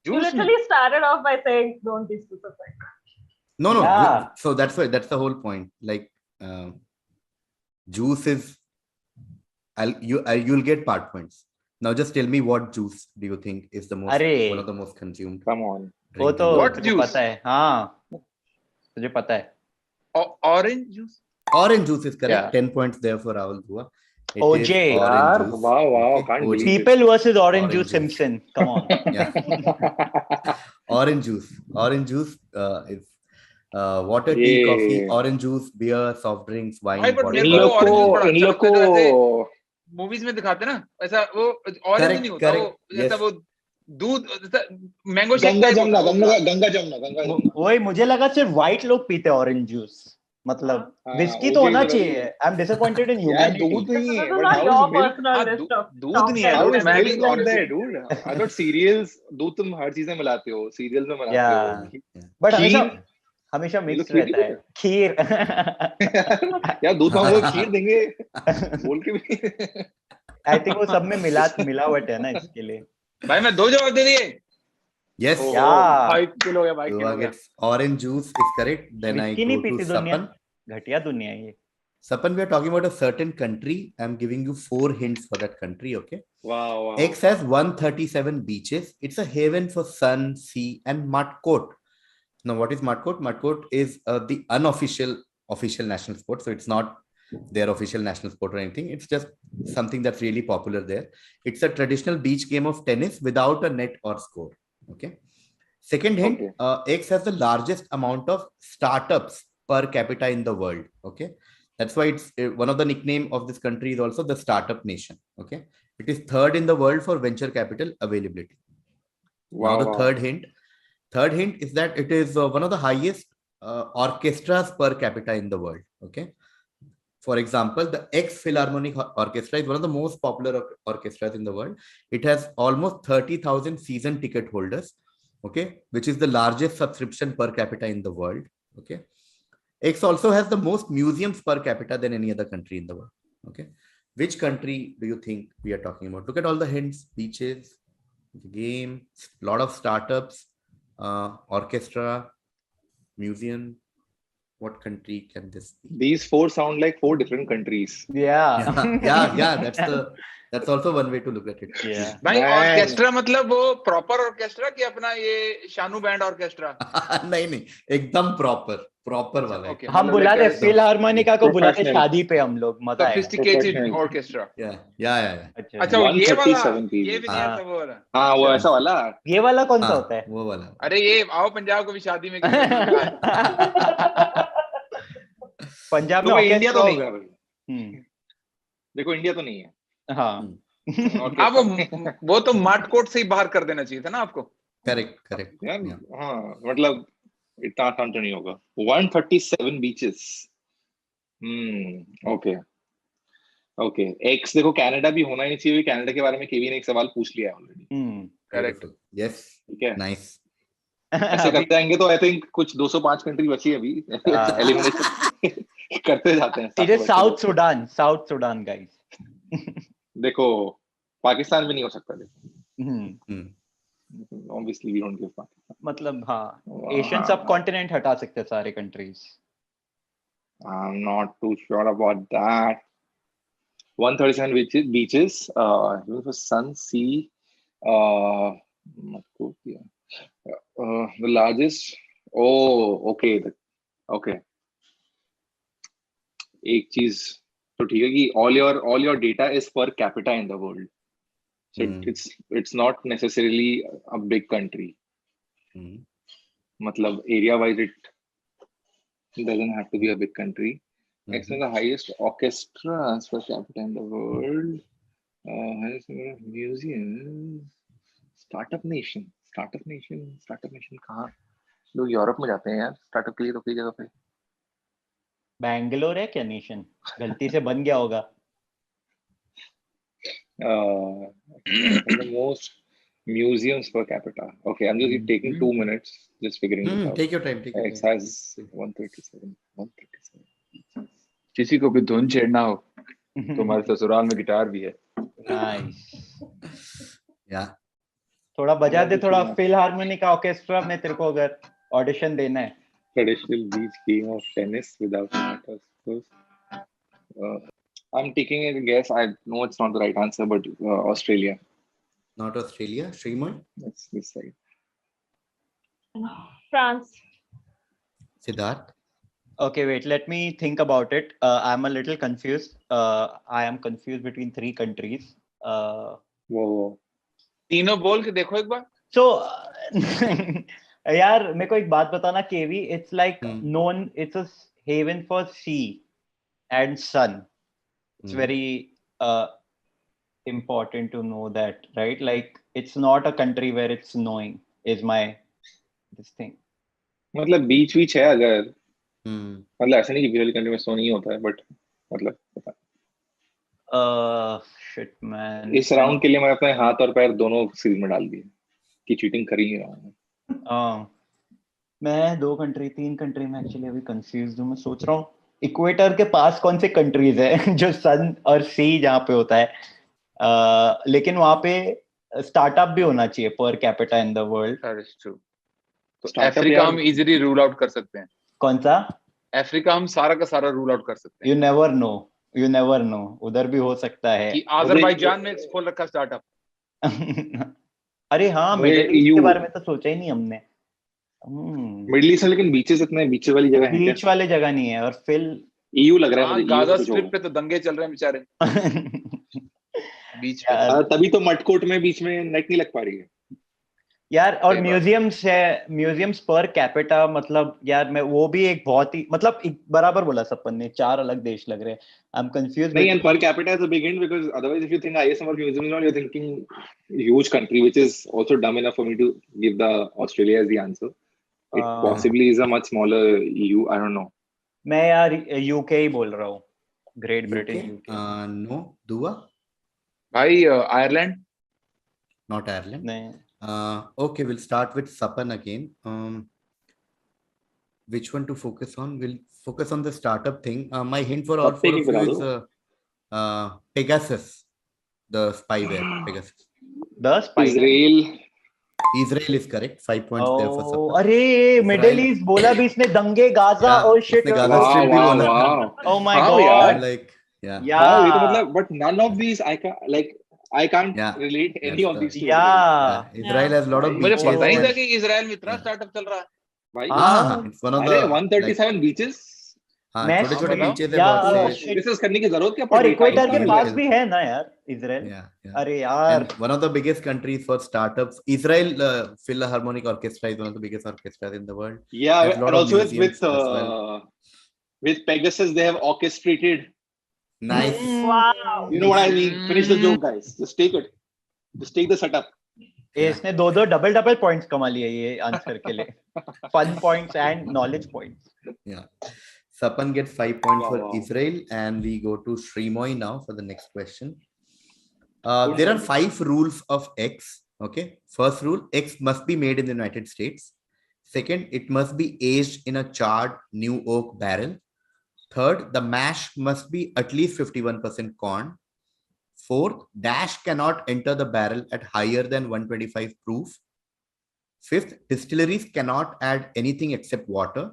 You literally started off by saying don't be specific. No. Yeah. So that's the whole point. Like juice is, you'll get part points. Now just tell me what juice do you think is the most one of the most consumed? Come on. वो तो What juice? पता है. हाँ, तुझे पता है. Orange juice. Orange juice is correct. Yeah. 10 points there for Rahul Dua. OJ. Orange juice. Wow. Can't believe it. People versus orange juice Simpson. Come on. Yeah. Orange juice is water, tea, coffee, orange juice, beer, soft drinks, wine. भाई but मेरे को इन लोग को movies में दिखाते ना ऐसा वो ऑरेंज नहीं होता वो जैसा वो दूध मैंगो शेक गंगा जमुना वही मुझे लगा सिर्फ व्हाइट लोग पीते ऑरेंज जूस. मतलब विस्की तो होना चाहिए. I am disappointed in humanity. दूध नहीं है. दूध नहीं है. मैं भी not there dude. I thought cereals दूध तुम हर चीज में मिलाते हो. सीरियल्स में मिलाते हो. बट हमेशा मिक्स रहता है. खीर यार दूध में वो खीर देंगे बोल के भी. आई थिंक वो सब में मिलावट है ना इसके लिए. भाई मैं 2 जवाब दे दिए. Yes. Yeah. 5 किलो या 5 Goa kilo gets orange juice is correct. Then I Whiskey go नहीं to पीती दुनिया, Sapan. घटिया दुनिया है ये. Sapan, we are talking about a certain country. I'm giving you 4 hints for that country. Okay. Wow. X has 137 beaches. It's a haven for sun, sea, and mud court. Now, what is mud court? Mud court is the unofficial national sport. So it's not their official national sport or anything. It's just something that's really popular there. It's a traditional beach game of tennis without a net or score. Okay. Second hint, X has the largest amount of startups per capita in the world. Okay. That's why it's one of the nickname of this country is also the startup nation. Okay. It is third in the world for venture capital availability. Wow. Now the third hint is that it is one of the highest orchestras per capita in the world. Okay. For example, the X Philharmonic Orchestra is one of the most popular orchestras in the world. It has almost 30,000 season ticket holders. Okay. Which is the largest subscription per capita in the world. Okay. X also has the most museums per capita than any other country in the world. Okay. Which country do you think we are talking about? Look at all the hints: beaches, the game, lot of startups, orchestra, museum. What country can this be? These 4 sound like 4 different countries. Yeah. That's also one way to look at it. Yeah. भाई orchestra मतलब वो proper orchestra कि अपना ये Shanu band orchestra? नहीं, एकदम proper वाला. Okay, हम बुलाते फिलहार्मोनिका को बुलाते शादी पे हम लोग, मजा आएगा. Sophisticated orchestra. Yeah. अच्छा वो ये वाला, 137 ये भी नहीं आता वो वाला. हाँ वो ऐसा वाला. ये वाला कौन सा होता है? वो वाला. अरे ये आओ पंजाब को भी शादी में पंजाब में इंडिया तो नहीं है भाई. देखो इंडिया तो नहीं है. हाँ. अब वो तो मार्ट कोर्ट से ही बाहर कर देना चाहिए था ना आपको. करेक्ट. हाँ मतलब इतना आसान तो नहीं होगा. 137 बीचेस. ओके. एक्स देखो कनाडा भी होना ही चाहिए. कनाडा के बारे में केवी ने एक सवाल पूछ लिया ऑलरेडी. करेक्ट. यस. ठीक है. नाइस. ऐसे करते जाएंगे तो आई थिंक कुछ 205 कंट्री बची है अभी. एलिमिनेशन करते जाते हैं. It is south Sudan guys. देखो पाकिस्तान भी नहीं हो सकता. देखो obviously we don't give Pakistan. मतलब हाँ, एशियन सब कॉन्टिनेंट हटा सकते हैं सारे countries. I'm not too sure about that. 137 beaches, for sun, sea, the largest. Oh, okay. एक चीज तो ठीक है कि all your data is per capita in the world. So it's not necessarily a big country. मतलब area wise it doesn't have to be a big country. X is the highest orchestra per capita in the world. Highest number of museums. Startup nation कहाँ? लोग Europe में जाते हैं यार startup के लिए तो कई जगह पे. बैंगलोर है क्या नेशन? गलती से बन गया होगा. The most museums per capita. Okay, I'm just taking 2 minutes just figuring it out. Take your time. X has 137. किसी को भी धुन छेड़ना हो तो हमारे ससुराल में गिटार भी है. नाइस. या थोड़ा बजा दे, थोड़ा फिलहार्मोनिका ऑर्केस्ट्रा में तेरे को अगर ऑडिशन देना है. Traditional beach game of tennis without net or scores. I'm taking a guess. I know it's not the right answer, but Australia. Not Australia. Shreemayee? That's this side. France. Siddharth? Okay, wait. Let me think about it. I'm a little confused. I am confused between 3 countries. Whoa. तीनों बोल के देखो एक बार. So, यार मेरे को एक बात बताना केवी. It's like known. It's a haven for sea and sun. It's very important to know that, right? Like it's not a country where it's snowing is this thing. मतलब बीच है अगर मतलब ऐसा नहीं कि वाली कंट्री में स्नो नहीं होता है बट मतलब पता. Shit man. इस राउंड के लिए मैंने अपने हाथ और पैर दोनों सीरीज में डाल दिए कि चीटिंग कर ही रहा हूं. मैं 3 कंट्री में एक्चुअली अभी कंफ्यूज हूं. मैं सोच रहा हूं इक्वेटर के पास कौन से कंट्रीज है जो सन और सी जहाँ पे होता है. लेकिन वहां पे स्टार्टअप भी होना चाहिए per capita in the world. That is true. तो Startup अफ्रीका यार- हम इजीली रूल आउट कर सकते हैं. कौन सा? अफ्रीका हम सारा का सारा रूल आउट कर सकते हैं. You never know. You never know. उधर भी हो सकता है. कि आजरबाईजान में खोल रखा स्टार्टअप. अरे हाँ, मुझे मिडिल ईस्ट के EU बारे में तो सोचा ही नहीं हमने. मिडिल ईस्ट में लेकिन बीचेस इतने बीचेस वाली जगह है क्या? बीच वाले जगह नहीं है. और फिल EU लग रहा है हाँ, मुझे गाजा EU स्ट्रिप पे तो दंगे चल रहे हैं बेचारे. बीच पे. यार, तभी तो मटकोट में बीच में नेट नहीं लग पा रही है. यार और सही बात। म्यूजियम्स है, म्यूजियम्स पर कैपिटा, मतलब यार मैं वो भी एक बहुत ही, मतलब एक बराबर बोला सपन ने, 4 अलग देश लग रहे हैं. I am confuse. नहीं, and per capita is a big hint because otherwise if you think ISM or museum is not, you're thinking huge country, which is also dumb enough for me to give the Australia as the answer. It possibly is a much smaller EU. I don't know. मैं यार UK ही बोल रहा हूँ. Great Britain. No, Dua, भाई Ireland. not Ireland. नहीं. Okay, we'll start with Sapan again. Which one to focus on? We'll focus on the startup thing. My hint for all four of you is Pegasus, the spyware. Pegasus. The spider. Israel is correct. 5 points there for Sapan. अरे middle east बोला भी इसने, दंगे Gaza. Yeah, oh shit. उसने Gaza wow, strip भी wow, बोला. wow. oh my हाँ god. यार. Like, yeah. Yeah. ये तो मतलब, but none of these I can't Yeah. relate any Yes, of these two. Yeah. Israel has a lot of मुझे beaches. पता नहीं था and- कि इजराइल में इतना स्टार्टअप चल रहा है. भाई, हाँ. It's one of अरे the 137 beaches. हाँ, मैं- छोटे-छोटे बताओ. beaches है Yeah, बहुत से. shit. This करने की जरूरत क्या और पड़ रही है? इक्वेटर के Time पास will भी है ना यार इजराइल. Yeah. अरे यार. And one of the biggest countries for startups. Israel Philharmonic Orchestra is one of the biggest orchestras in the world. Yeah, There's a lot and of also museums as well. with Pegasus they have orchestrated. Nice. Wow. You know what I mean? Finish the joke, guys. Just take it. Just take the setup. इसने दो double points कमा लिए ये answer के लिए. Fun points and knowledge points. Yeah. Sapan gets 5 points Wow, for wow. Israel, and we go to Shreemayee now for the next question. There are 5 rules of X. Okay. First rule: X must be made in the United States. Second, it must be aged in a charred new oak barrel. Third, the mash must be at least 51% corn. Fourth, dash cannot enter the barrel at higher than 125 proof. Fifth, distilleries cannot add anything except water.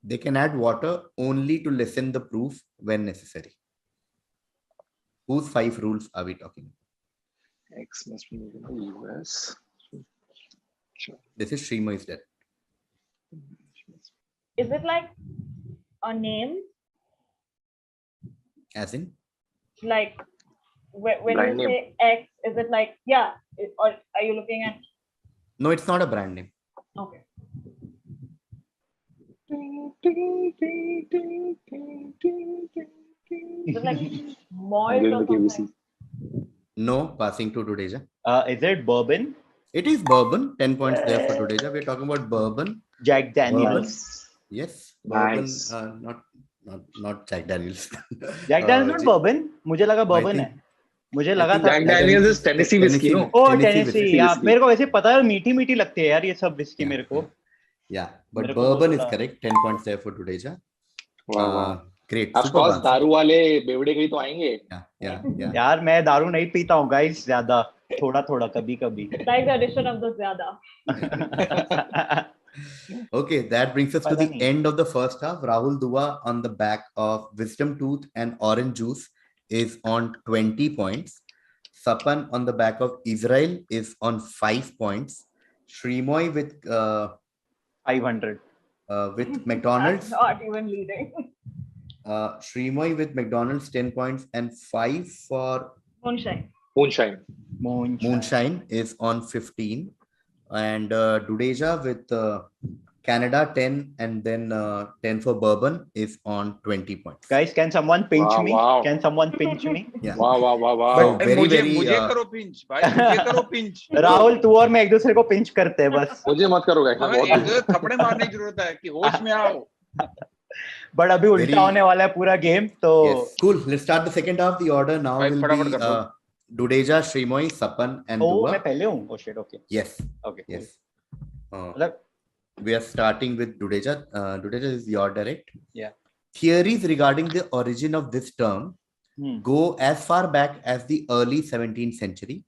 They can add water only to lessen the proof when necessary. Whose 5 rules are we talking about? X must be made in the US. This is Shreemayee's death. Is it like a name? As in? Like when Brand you name. say X, is it like, yeah, or are you looking at? No, it's not a brand name. Okay. Is it like malt I'm or going to something? KVC. No, passing to Dudeja. Is it bourbon? It is bourbon. 10 points there for Dudeja. We're talking about bourbon. Jack Daniels. Bourbon. Yes, bourbon. Nice. Not Jack Daniels. Jack Daniels not bourbon? मुझे लगा I bourbon think- है. मुझे लगा था. Jack Daniels is Tennessee whiskey, no? Oh Tennessee Tennessee. whiskey. यार मेरे को वैसे पता है, मीठी मीठी लगती है यार ये सब विस्की मेरे को. Yeah, but मेरे को bourbon is बोला. correct. 10 points there for Dudeja. Wow, wow. Great. Of Superb course, answer. दारू वाले बेवड़े कहीं तो आएंगे. Yeah. यार मैं दारू नहीं पीता हूँ गाइस, ज्यादा थोड़ा कभी कभी. Like the addition of the zyada. Okay, that brings us to Pata the nahi. end of the first half. Rahul Dua on the back of Wisdom Tooth and Orange Juice is on 20 points. Sapan on the back of Israel is on 5 points. Shreemayee with McDonald's. That's not even leading. Shreemayee with McDonald's 10 points and 5 for Moonshine. Moonshine is on 15. And Dudeja with Canada 10 and then 10 for bourbon is on 20 points. Guys, can someone pinch Wow, me? wow. Can someone pinch me? Yeah. Wow. But very, very, मुझे करो pinch भाई, मुझे करो pinch. Rahul तू और मैं एक दूसरे को पिंच करते हैं बस. मुझे मत करो guys. हमें एक दूसरे को थप्पड़े मारने की जरूरत है कि होश में आओ. बट अभी उल्टा Very- होने वाला है पूरा गेम तो. Yes. Cool. Let's start the second half. The order now भाई, will फटाफट be कर दो. Dudeja, Shreemayee, Sapan and O Dua. मैं पहले हूँ. Oh shit, okay. Yes. Okay. Yes. मतलब We are starting with Dudeja. Dudeja is your direct. Yeah. Theories regarding the origin of this term go as far back as the early 17th century.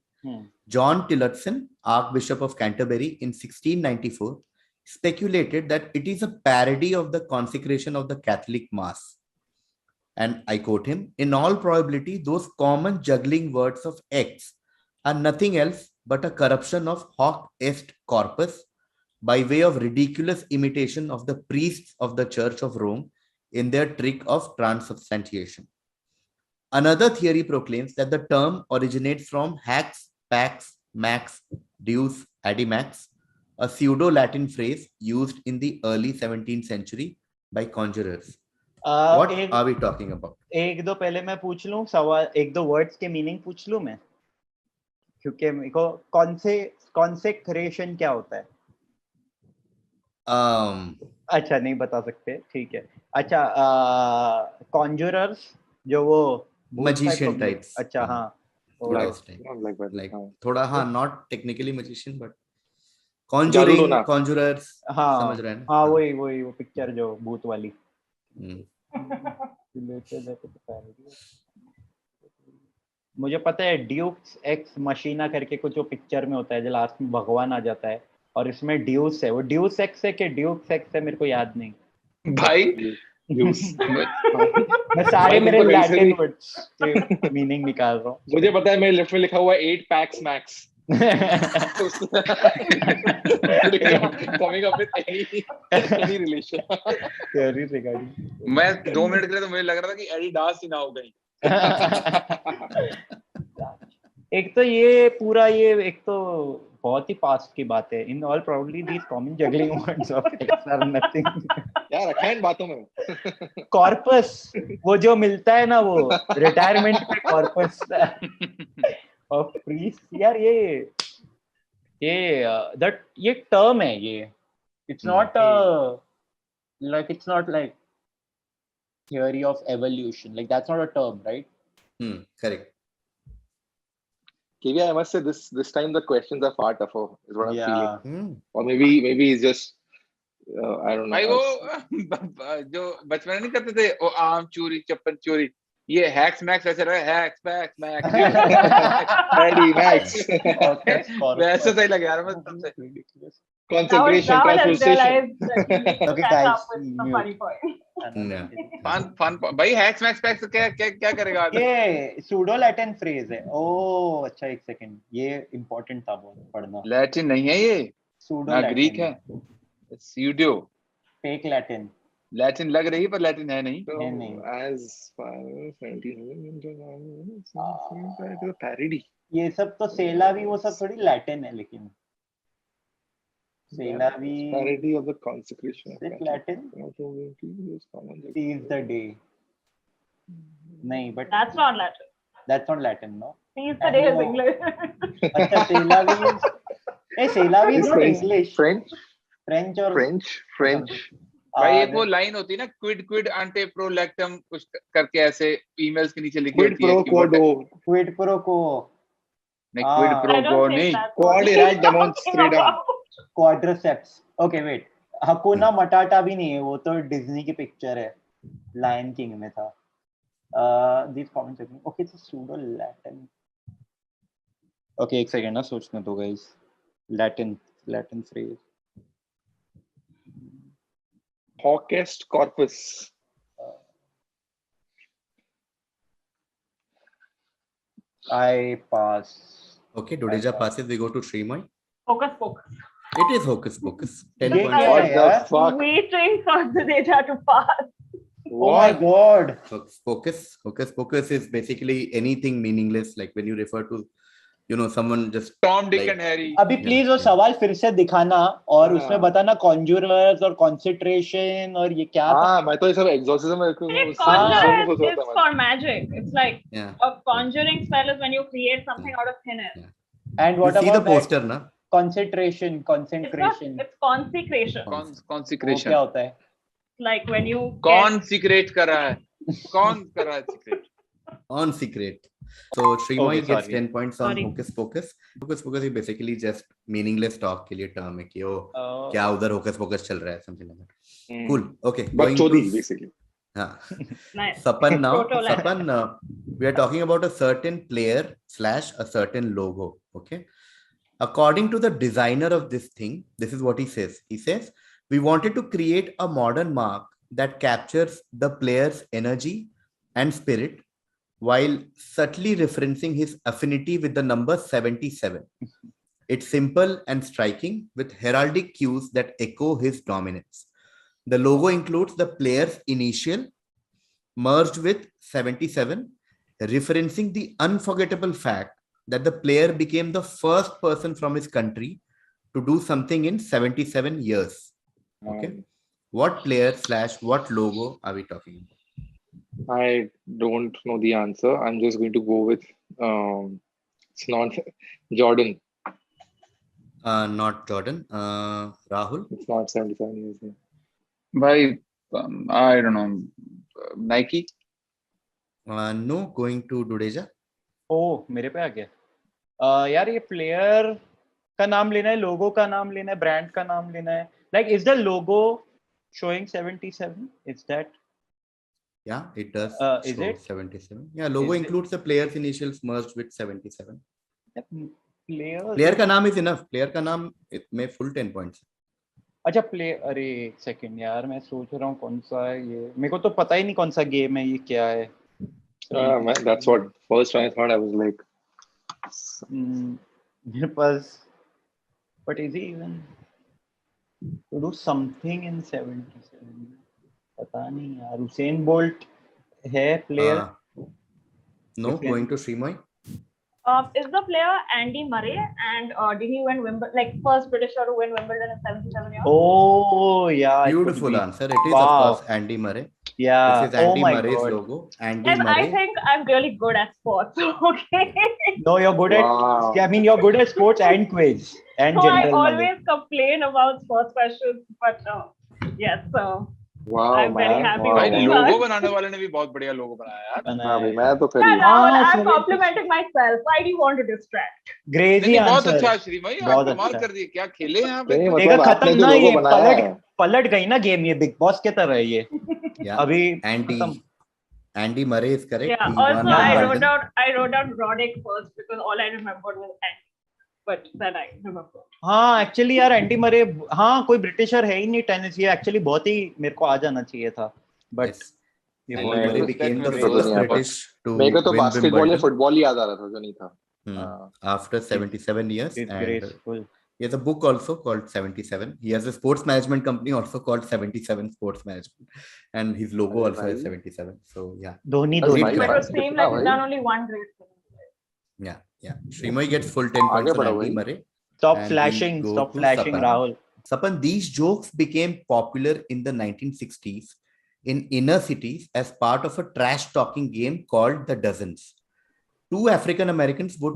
John Tillotson, Archbishop of Canterbury in 1694, speculated that it is a parody of the consecration of the Catholic Mass. And I quote him, "In all probability, those common juggling words of X are nothing else but a corruption of hoc est corpus by way of ridiculous imitation of the priests of the Church of Rome in their trick of transubstantiation." Another theory proclaims that the term originates from hax, pax, max, deus, addimax, a pseudo-Latin phrase used in the early 17th century by conjurers. What are we talking about? एक दो पहले मैं पूछ लूं सवाल, एक दो words के मीनिंग पूछ लूं मैं, क्योंकि मेरे को कॉन्सेक्रेशन क्या होता है? अच्छा नहीं बता सकते, ठीक है। अच्छा, कॉन्जरर्स जो वो magician types. अच्छा हाँ, like थोड़ा हाँ, not technically magician but conjuring, conjurers, समझ रहे हैं? हाँ वही वो पिक्चर जो भूत वाली। मुझे पता है ड्यूक्स एक्स मशीना करके कुछ जो पिक्चर में होता है, जो लास्ट में भगवान आ जाता है और इसमें ड्यूस है, वो ड्यूस एक्स है कि ड्यूक्स एक्स है, मेरे को याद नहीं भाई। मैं सारे मेरे लैटिन वर्ड्स के मीनिंग निकाल रहा हूँ। मुझे पता है मेरे लेफ्ट में लिखा हुआ 8 packs max coming up with any relation. मैं 2 मिनट के लिए तो मुझे लग रहा था कि एडिडास ही ना हो गई। एक तो ये पूरा ये एक तो बहुत ही पास्ट की बात है। In all probably these common juggling words of X are nothing. यार रखा है इन बातों में। कॉर्पस, वो जो मिलता है ना वो रिटायरमेंट पे कॉर्पस ऑफ प्रीस्ट, यार ये टर्म है ये। It's not like theory of evolution, like that's not a term, right? Correct. KV, I must say this time the questions are far tougher is what I'm feeling. Or maybe it's just I don't know. भाई वो जो बचपन में नहीं करते थे वो आम चोरी चप्पन चोरी, ये हैक्स मैक्स ऐसे रहा है, hacks PACS max Ready max. वैसे सही लगे यार मुझे। Concentration, concentration. Okay guys, funny point. Fun भाई हैक्स मैक्स पैक्स क्या करेगा? ये सूडो लैटिन फ्रेज है। ओह अच्छा, एक सेकंड, ये इंपॉर्टेंट था बहुत पढ़ना। लैटिन नहीं है ये, सूडो ग्रीक है, सूडो फेक लैटिन। लैटिन लग रही है पर लैटिन है नहीं। As far as 19 parody. ये सब तो सेला भी वो सब थोड़ी लैटिन है, लेकिन सेला भी parody of the consecration of Latin. Seize the day. नहीं, but That's not Latin. That's not Latin, no. Seize the day is English. अच्छा, सेला भी is not English. French और French. भाई एक वो लाइन होती है ना, क्विड ante prolectum कुछ करके ऐसे ईमेल्स के नीचे लिखी होती है। क्विड प्रो को नहीं, क्विड प्रो को नहीं, quod erat demonstradum. Quadriceps. Okay wait, hakuna matata भी नहीं है, वो तो डिज्नी की पिक्चर है, लायन किंग में था। This common technique, okay it's pseudo Latin. Okay एक सेकंड ना सोचने दो guys. Latin phrase Hoc est corpus. I pass. Okay, Dodeja passes. We go to Shreemayee. Focus. It is hocus pocus. 10 Yeah, points. What the fuck? Waiting for the data to pass. Oh my god. Hocus pocus is basically anything meaningless, like when you refer to, someone just Tom Dick like, and Harry. अभी please वो सवाल फिर से दिखाना और उसमें बताना कॉन्जूरर्स और कॉन्सेंट्रेशन और ये क्या था। हाँ, मैं तो ये सब exorcism Conjurer is for magic. It's like a conjuring spell is when you create something out of thin air. And what you see about the poster ना? concentration? It's consecration. Consecration क्या होता है? Like when you consecrate कर रहा है, कौन कर रहा है secret? Consecrate. So Shreemayee gets 10 points on hocus pocus. Hocus pocus is basically just meaningless talk के लिए term है कि क्या उधर hocus pocus चल रहा है, something like that. Cool. Okay. बकचोदी basically. Ah. Nice. Sapan now. Proto language. Sapan, we are talking about a certain player slash a certain logo. Okay. According to the designer of this thing, this is what he says. He says, we wanted to create a modern mark that captures the player's energy and spirit while subtly referencing his affinity with the number 77. It's simple and striking with heraldic cues that echo his dominance. The logo includes the player's initial merged with 77, referencing the unforgettable fact that the player became the first person from his country to do something in 77 years. Okay. What player slash what logo are we talking about? I don't know the answer. I'm just going to go with it's not Jordan. Not Jordan. Rahul? It's not 77 years. By I don't know, Nike. No, going to Dudeja. Oh, मेरे पे आ गया. यार ये player का नाम लेना है, लोगो का नाम लेना है, ब्रांड का नाम लेना है. Like, is the logo showing 77? Is that? Yeah, it does Is show it? 77. Yeah, logo Is it? includes the player's initials merged with 77. Players. Player का नाम is enough. Player का नाम में full 10 points. अच्छा प्ले अरे एक second यार, मैं सोच रहा हूँ कौन सा है ये. मेरे को तो पता ही नहीं कौन सा गेम है ये, क्या है. That's what first I thought. I was like, मेरे पास. But is he even to do something in 77? पता नहीं यार. Usain Bolt है player. No, going to Shreemayee. Is the player Andy Murray, and did he win Wimbledon, like first Britisher to win Wimbledon in 77 years? Oh yeah. Beautiful answer. It is Wow. of course Andy Murray. Yeah. This is Andy oh my Murray's God. logo. Andy Guys, Murray. I think I'm really good at sports. Okay. No, you're good Wow. at. I mean, you're good at sports and quiz and So I general always knowledge. complain about sports questions, but yes, so wow, I'm very man. happy Wow, with भाई this wow. Logo one. बनाने वाले ने भी बहुत बढ़िया लोगो बनाया यार. हाँ भाई, मैं तो फिर Yeah, ही- Rahul, I'm चलो, complimenting myself. Why do you want to distract? Crazy नहीं, बहुत answer. अच्छा श्रीमयी, आप बहुत कमाल अच्छा. कर दिए. क्या खेले हैं यहाँ पे? नहीं, देखा मतलब खत्म आपने जो ना, लोगो ये बनाया है पलट गई ना गेम, ये बिग बॉस के तरह है ये. Yeah. अभी Andy Murray is correct. Yeah. He Also, won Yeah. Wimbledon. I wrote down Roddick first because all I remembered was Andy, but then I remembered. हाँ एक्चुअली यार एंडी मरे, हाँ कोई britisher है ही नहीं टेनिस. ये actually बहुत ही मेरे को आ जाना चाहिए था, बट Yes. ये Andy बहुत Murray Respect became the में first नहीं आता. British to मेरे को तो win बास्केटबॉल या Wimbledon. फुटबॉल ही याद आ रहा था जो नहीं था. After 77 years. And disgraceful. he has a book also called 77. He has a sports management company also called 77 Sports Management. And his logo also has 77. So, yeah. Dhoni That's Dhoni. nice. But it Right. would seem like he's Right. done only one great thing. Yeah. Yeah. Shreemayee gets full 10 आगे points on बढ़ो Andy भाई. Murray. Stop And flashing, we go stop to flashing, Sapan. Rahul. Sapan, these jokes became popular in the 1960s in inner cities as part of a trash talking game called The Dozens. Two African Americans would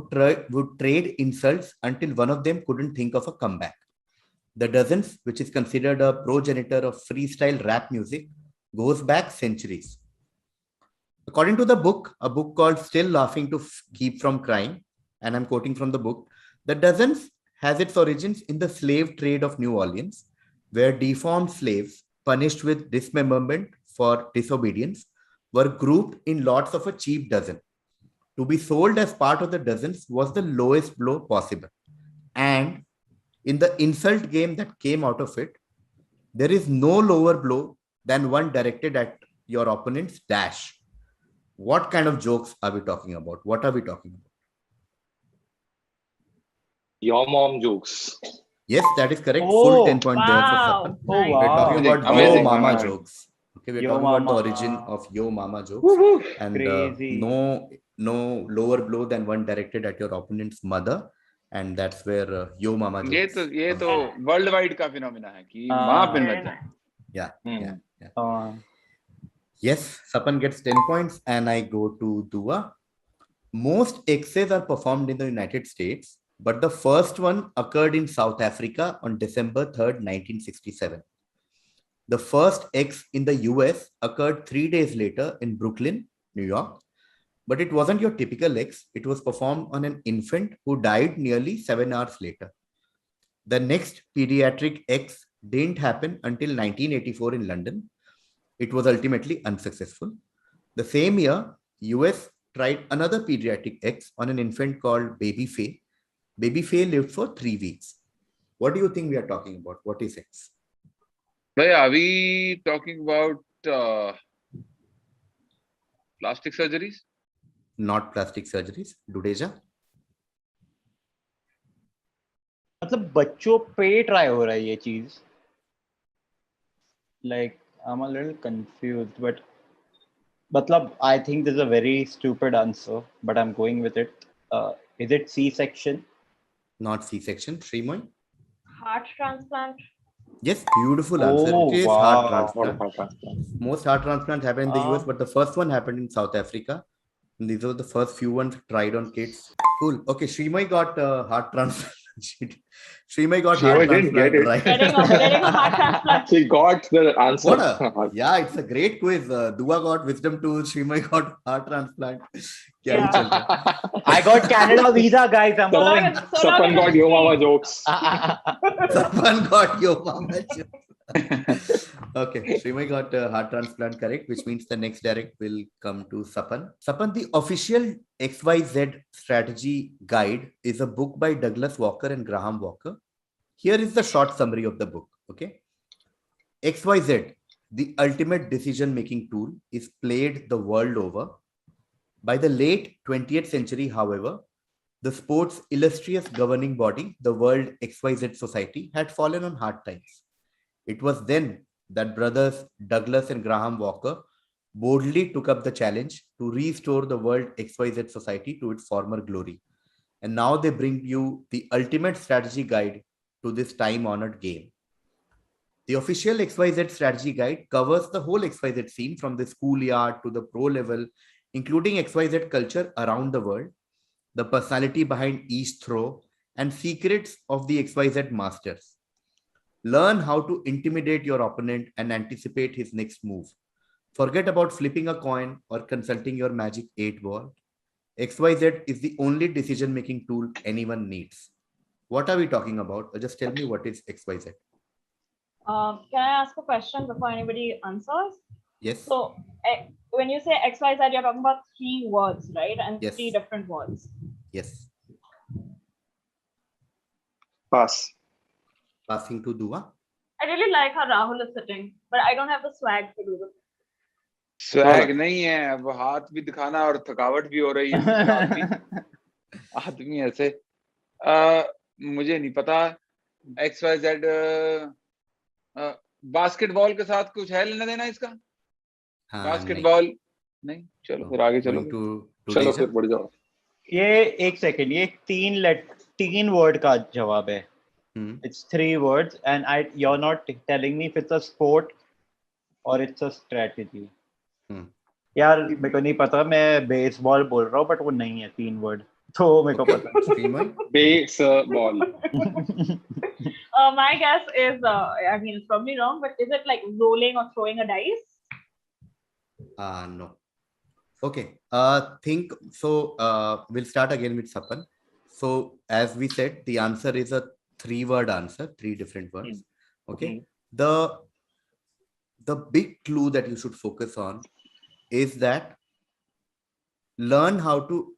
trade insults until one of them couldn't think of a comeback. The Dozens, which is considered a progenitor of freestyle rap music, goes back centuries. According to the book, a book called Still Laughing to Keep from Crying, and I'm quoting from the book, The Dozens has its origins in the slave trade of New Orleans, where deformed slaves punished with dismemberment for disobedience were grouped in lots of a cheap dozen. To be sold as part of the dozens was the lowest blow possible. And in the insult game that came out of it, there is no lower blow than one directed at your opponent's dash. What kind of jokes are we talking about? What are we talking about? Your mom jokes. Yes, that is correct. Oh, Full 10 point there for Wow. Sapan. Oh Nice. We're talking wow. about Amazing. Yo Mama Amazing. jokes. Okay, we're Yo talking about Mama. the origin of Yo Mama jokes. Woohoo. And Crazy. no lower blow than one directed at your opponent's mother. And that's where Yo Mama jokes. ये तो world wide का phenomena है कि हाँ. माँ पे Very मत जाए. Yeah, yeah, yeah. Yes. Yes, Sapan gets 10 points and I go to Dua. Most X's are performed in the United States, but the first one occurred in South Africa on December 3rd, 1967. The first X in the US occurred 3 days later in Brooklyn, New York. But it wasn't your typical X. It was performed on an infant who died nearly 7 hours later. The next pediatric X didn't happen until 1984 in London. It was ultimately unsuccessful. The same year, US tried another pediatric X on an infant called Baby Faye. Baby Faye lived for 3 weeks. What do you think we are talking about? What is X? Bhai, are we talking about plastic surgeries? Not plastic surgeries. Dudeja? मतलब बच्चों पे try हो रहा है ये चीज. Like I'm a little confused, but matlab, I think this is a very stupid answer, but I'm going with it. Is it C-section? Not C-section. Shreemayee? Heart transplant. Yes, beautiful answer. Oh, It is wow. heart What transplant. a heart transplant. Most heart transplants happen in the US, but the first one happened in South Africa. And these were the first few ones tried on kids. Cool. Okay, Shreemayee got heart transplant. Shreemayee got heart Shreemayee didn't get transplant it. right. Getting a heart transplant. She got the answer. What a, yeah, it's a great quiz. Dua got wisdom tooth. Shreemayee got heart transplant. Kya hi chal raha hai? I got Canada visa, guys. I'm going. Sapan got yo mama jokes. Sapan got yo mama jokes. Okay, Shreemayee got heart transplant correct, which means the next direct will come to Sapan. Sapan, the official XYZ strategy guide is a book by Douglas Walker and Graham Walker. Here is the short summary of the book. Okay, XYZ, the ultimate decision-making tool, is played the world over. By the late 20th century, however, the sport's illustrious governing body, the World XYZ Society, had fallen on hard times. It was then that brothers Douglas and Graham Walker boldly took up the challenge to restore the World XYZ Society to its former glory. And now they bring you the ultimate strategy guide to this time-honored game. The official XYZ strategy guide covers the whole XYZ scene from the schoolyard to the pro level, including XYZ culture around the world, the personality behind each throw, and secrets of the XYZ masters. Learn how to intimidate your opponent and anticipate his next move. Forget about flipping a coin or consulting your magic 8 ball. XYZ is the only decision-making tool anyone needs. What are we talking about? Just tell me what is XYZ. Can I ask a question before anybody answers? Yes. So when you say XYZ, you're talking about 3 words, right? And Yes. 3 different words. Yes. Pass. Passing to Dua. I really like how Rahul is sitting, but I don't have the swag to do this. Swag नहीं है, अब हाथ भी दिखाना और थकावट भी हो रही है. आदमी ऐसे मुझे नहीं पता. XYZ बास्केटबॉल के साथ कुछ है लेना देना इसका? बास्केटबॉल नहीं. चलो फिर आगे चलो. चलो फिर बढ़ जाओ. ये एक सेकंड, ये 3 वर्ड का जवाब है. It's 3 words and you're not telling me if it's a sport or it's a strategy. यार मेरे को नहीं पता, मैं बेसबॉल बोल रहा हूँ बट वो नहीं है 3 वर्ड, तो मेरे को पता. Baseball. My guess is, I mean, it's probably wrong, but is it like rolling or throwing a dice? No. Okay. Think so. We'll start again with Sapan. So as we said, the answer is a 3-word answer, 3 different words. Okay. The big clue that you should focus on is that learn how to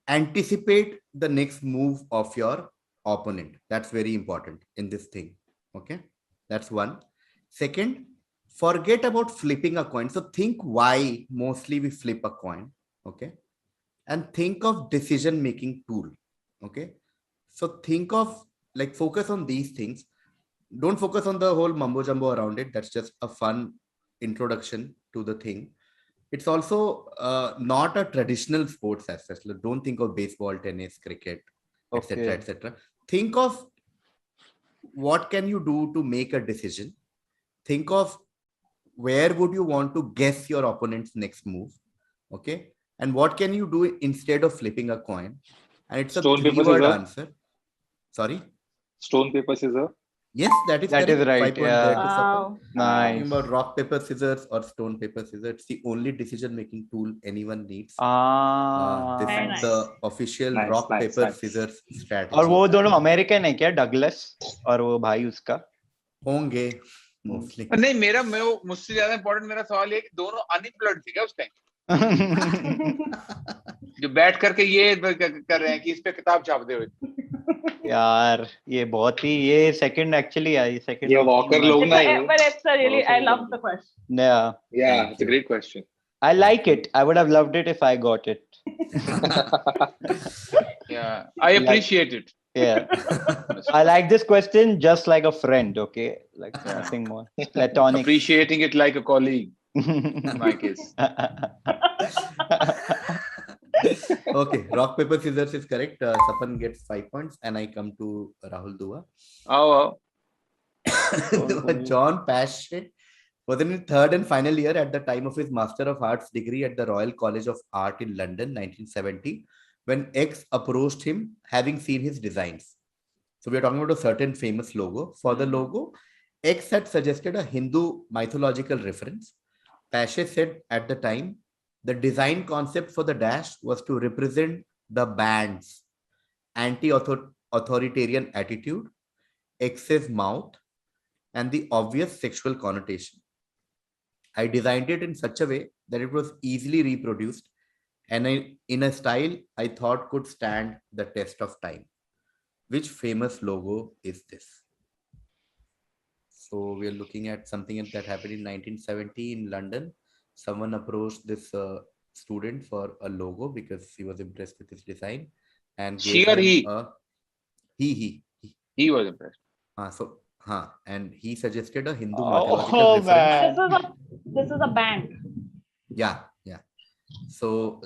anticipate the next move of your opponent. That's very important in this thing. Okay. That's one. Second, forget about flipping a coin. So think why mostly we flip a coin. Okay. And think of decision-making tool. Okay. So think of, like, focus on these things. Don't focus on the whole mumbo jumbo around it. That's just a fun introduction to the thing. It's also not a traditional sports as such. Don't think of baseball, tennis, cricket, etc., etc. Think of what can you do to make a decision. Think of where would you want to guess your opponent's next move. Okay. And what can you do instead of flipping a coin? And it's a 3-word answer. Sorry? Stone, paper, scissors. Yes, that is right. Yeah. Wow. Nice. Talking about rock, paper, scissors or stone, paper, scissors. It's the only decision-making tool anyone needs. This is the official rock, paper, scissors strategy. और वो दोनों American है क्या, Douglas और वो भाई उसका? होंगे. Mostly. नहीं मेरा मुझसे ज्यादा इम्पोर्टेंट मेरा सवाल ये कि दोनों अनएम्प्लॉयड थे क्या उस टाइम जो बैठ करके ये कर रहे हैं कि इस पे किताब छाप दे हुए यार ये बहुत ही ये सेकंड एक्चुअली आई सेकंड ये वॉकर लोग ना ये But it's a really, I love the question. yeah yeah it's a great question I like it. I would have loved it if I got it. yeah I appreciate it Yeah. I like this question just like a friend, okay? Like nothing more. Platonic. appreciating it like a colleague in my case. Okay, rock paper scissors is correct. Sapan gets 5 points, and I come to Rahul Dua. Oh, John Pasche was in his third and final year at the time of his Master of Arts degree at the Royal College of Art in London, 1970, when X approached him, having seen his designs. So we are talking about a certain famous logo. For the logo, X had suggested a Hindu mythological reference. Pasche said at the time, the design concept for the dash was to represent the band's anti-authoritarian attitude, X's mouth, and the obvious sexual connotation. I designed it in such a way that it was easily reproduced and in a style I thought could stand the test of time. Which famous logo is this? So we are looking at something that happened in 1970 in London. Someone approached this student for a logo because he was impressed with his design and she gave or him he? He was impressed. And he suggested a Hindu Oh, mythological reference. man. This is a band. Yeah. So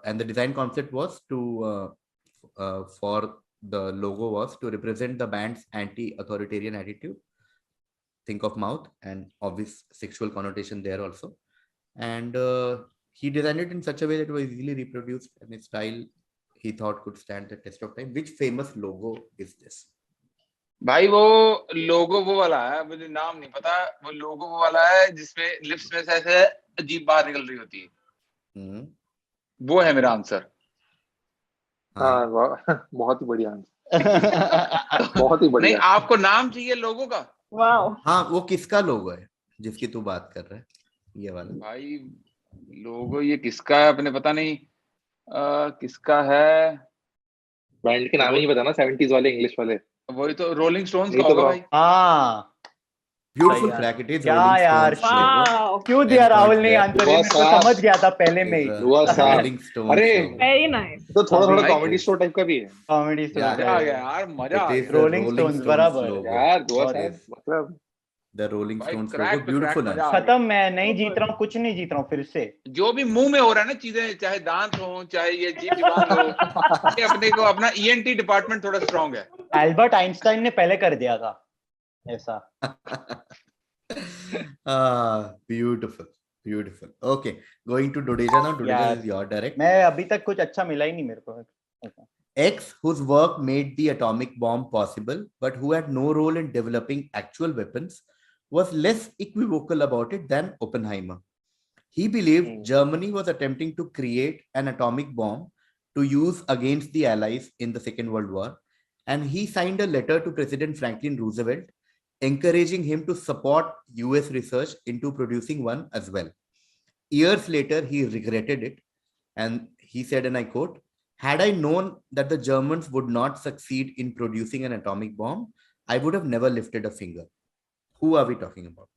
and the design concept was to for the logo was to represent the band's anti-authoritarian attitude. Think of mouth and obvious sexual connotation there also. And he designed it in such a way that it was easily reproduced and a style he thought could stand the test of time. Which famous logo is this? भाई वो लोगो वो वाला है मुझे नाम नहीं पता वो लोगो वो वाला है जिसमें लिप्स में से ऐसे अजीब बात निकल रही होती है वो है मेरा आंसर हाँ बहुत ही बढ़िया आंसर बहुत ही बढ़िया नहीं आपको नाम चाहिए लोगो का Wow. हाँ वो किसका लोगो है जिसकी तू बात कर रहा है ये वाला भाई लोगो ये किसका है अपने पता नहीं किसका है बैंड के नाम ही नहीं पता ना 70s वाले इंग्लिश वाले वही तो रोलिंग स्टोन्स नहीं का तो होगा भाई हाँ ब्यूटीफुल crack it is क्या Rolling यार Stones logo. Wow. क्यों दिया And राहुल point ने there. आंसर बहुत मैं तो साफ। समझ गया था पहले में ही Is a हुआ साफ। Rolling Stones अरे logo. Very nice. तो थोड़ा थोड़ा भाई, कॉमेडी स्टोर टाइप का भी है कॉमेडी Yeah. मजा आ गया यार मजा आ It is गया the Rolling Rolling Stones, Stones बराबर। logo. यार दुआ It साहब is मतलब the Rolling भाई, Stones crack logo. पे Beautiful crack answer. मजा आ खत्म मैं नहीं जीत रहा हूँ कुछ नहीं जीत रहा हूँ फिर से जो भी मुंह में हो रहा है ना चीजें चाहे दांत हो चाहे ये जीभ जुबान हो ये अपने को अपना ईएनटी डिपार्टमेंट थोड़ा स्ट्रांग है एल्बर्ट आइंस्टाइन ने पहले कर दिया था ऐसा Beautiful. Okay, going to Dodeja now. Dodeja Yeah. is your direct. मैं अभी तक कुछ अच्छा मिला ही नहीं मेरे को X, whose work made the atomic bomb possible, but who had no role in developing actual weapons, was less equivocal about it than Oppenheimer. He believed Germany was attempting to create an atomic bomb to use against the Allies in the Second World War, and he signed a letter to President Franklin Roosevelt encouraging him to support US research into producing one as well. Years later, he regretted it, and he said, and I quote, "Had I known that the Germans would not succeed in producing an atomic bomb, I would have never lifted a finger." Who are we talking about?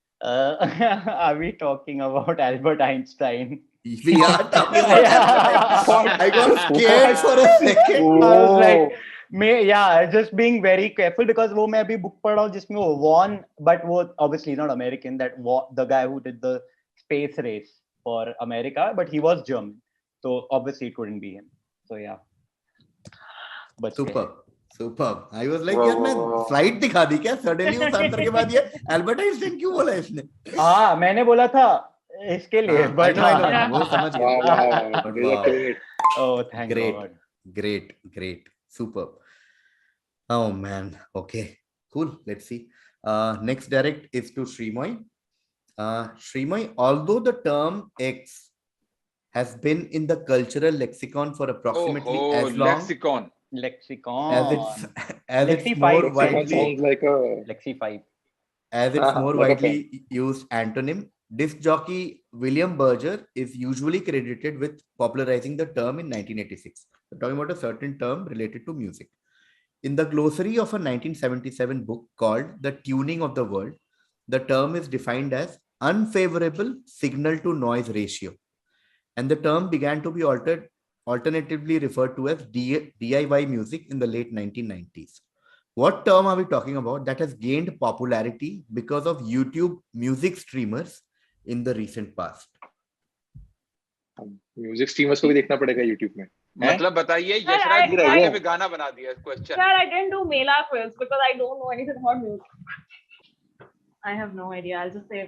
are we talking about Albert Einstein? We are talking about Albert Einstein. I got scared for a second. I was like, just being very careful because वो मैं अभी book पढ़ रहा हूँ जिसमें वो won, but वो obviously not American. The guy who did the space race for America, but he was German, so obviously it couldn't be him. So yeah. But Superb. I was like, यार मैं flight दिखा दी क्या suddenly उस answer के बाद ये Albert Einstein क्यों बोला इसने हाँ मैंने बोला था इसके लिए बट वो समझ गया oh thank God. Great. Superb. Oh man. Okay. Cool. Let's see. Next direct is to Shreemayee. Shreemayee, although the term X has been in the cultural lexicon for approximately as long lexicon as it's more widely sounds like a Lexi 5 as it's more Like a widely used antonym. Disc jockey William Berger is usually credited with popularizing the term in 1986. We're talking about a certain term related to music. In the glossary of a 1977 book called The Tuning of the World, the term is defined as unfavorable signal to noise ratio, and the term began to be alternatively referred to as DIY music in the late 1990s. What term are we talking about that has gained popularity because of YouTube music streamers in the recent past? Music streamers को भी देखना पड़ेगा YouTube में. मतलब बताइए Sir, Yashraj ji I- ने भी गाना बना दिया question. Sir, I didn't do Mela quiz because I don't know anything about music. I have no idea. I'll just say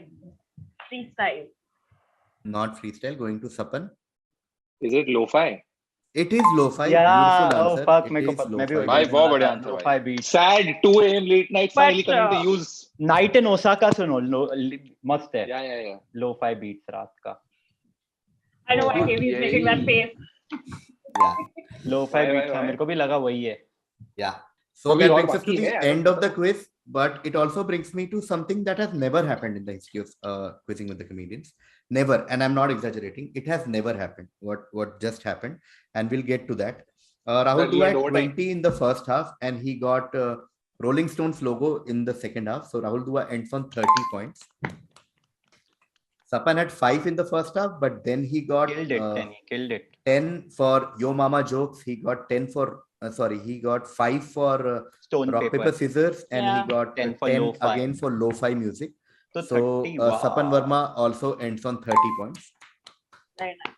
freestyle. Not freestyle. Going to Sapan. Is it lo-fi? It is lo-fi. Yeah. Beautiful Oh answer. fuck. It मेरे को is पता. मैं भी lo-fi. भाई, बहुत बढ़िया answer. answer Lo-fi beats. Sad 2 a.m. late night finally But, coming to use. Night in Osaka सुनो. मस्त है. Yeah. Lo-fi beats रात का. I know why Oh, KV is yay. making that face. Yeah. Lo-fi Why? beats मेरे को भी लगा वही है. Yeah. So Abhi that aur brings us to baki the hai, end of the quiz, but it also brings me to something that has never happened in the history of quizzing with the comedians. Never, and I'm not exaggerating. It has never happened. What just happened, and we'll get to that. Rahul Settle had in overtime. 20 in the first half, and he got Rolling Stones logo in the second half. So Rahul Dua ends on 30 points. Sapan had 5 in the first half, but then he got Killed it. Then he killed it. 10 for Yo Mama jokes. He got 10 for he got 5 for Stone rock paper. paper scissors, and Yeah. he got 10 for 10 lo-fi. again for lo-fi music. So So 30. Wow. Sapan Verma also ends on 30 points. Very nice.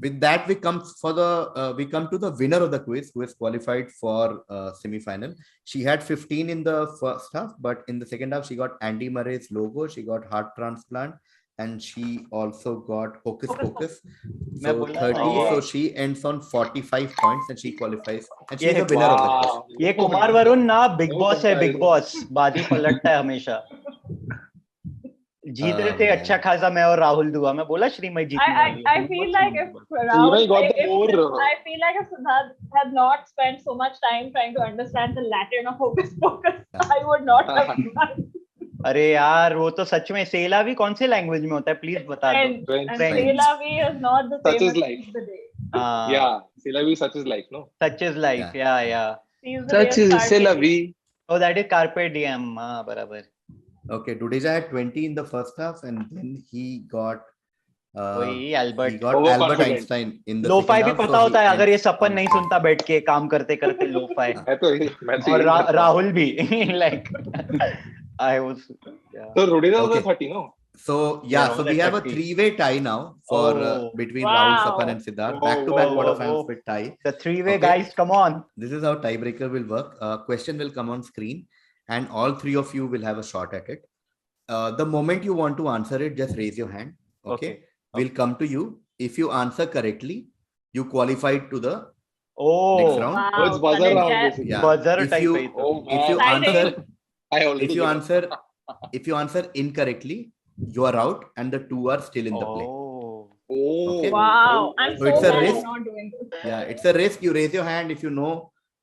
With that, we come to the winner of the quiz, who is qualified for semi-final. She had 15 in the first half, but in the second half she got Andy Murray's logo, she got heart transplant, and she also got Hocus Pocus. So बोला 30. ना। So she ends on 45 points, and she qualifies, and she ये is the winner of the quiz. Wow. ये कुमार वरुण ना big No boss है. Big comparison. Boss बाजी पलटता है हमेशा. जीत रहे थे man. अच्छा खासा मैं और राहुल दुआ. मैं बोला श्रीमय जीतने वाली है. I feel like if Shreemayee got the more- I feel like if Siddharth had not spent so much time trying to understand the Latin of Hocus Pocus, I would not have done. अरे यार वो तो सच में सेला भी कौन से language में होता है प्लीज बता दो. And French. Selavi is not the Such same is as life. Seize the Day. Yeah, Silavi such is life, no? Such is life. या Seize the Day such is Carpe से Diem. लवी. Oh that is carpe diem. हां बराबर. Okay, Dudeja had 20 in the first half, and then he got वही he Albert. got Albert Overconfident. Einstein in the lofi second भी half. पता so होता he है अगर ये ends सपन on नहीं 20. सुनता बैठ के काम करते करते लोफाई. मैं तो और यही करता हूँ। राहुल भी like I was. So Rudiza was Okay. 30, no? So Yeah, yeah, so all we that have a 30. three-way tie now for Oh. between Wow. Rahul, Sapan, and Siddharth. Whoa, Back-to-back whoa, quarterfinals whoa. with tie. The three-way Okay. guys, come on. This is how tiebreaker will work. Question will come on screen, and all three of you will have a shot at it. The moment you want to answer it, just raise your hand. Okay. Okay. We'll come to you. If you answer correctly, you qualified to the Oh, next round. Wow, Oh, it's buzzer sudden round, death. basically. Yeah. buzzer If type you है तो. Oh, if you man. answer I already if you gave up. answer if you answer incorrectly, you are out, and the two are still in the play. Oh. Oh. Okay. Wow, I'm So so it's a glad risk. I'm not doing this. Yeah, it's a risk. You raise your hand if you know.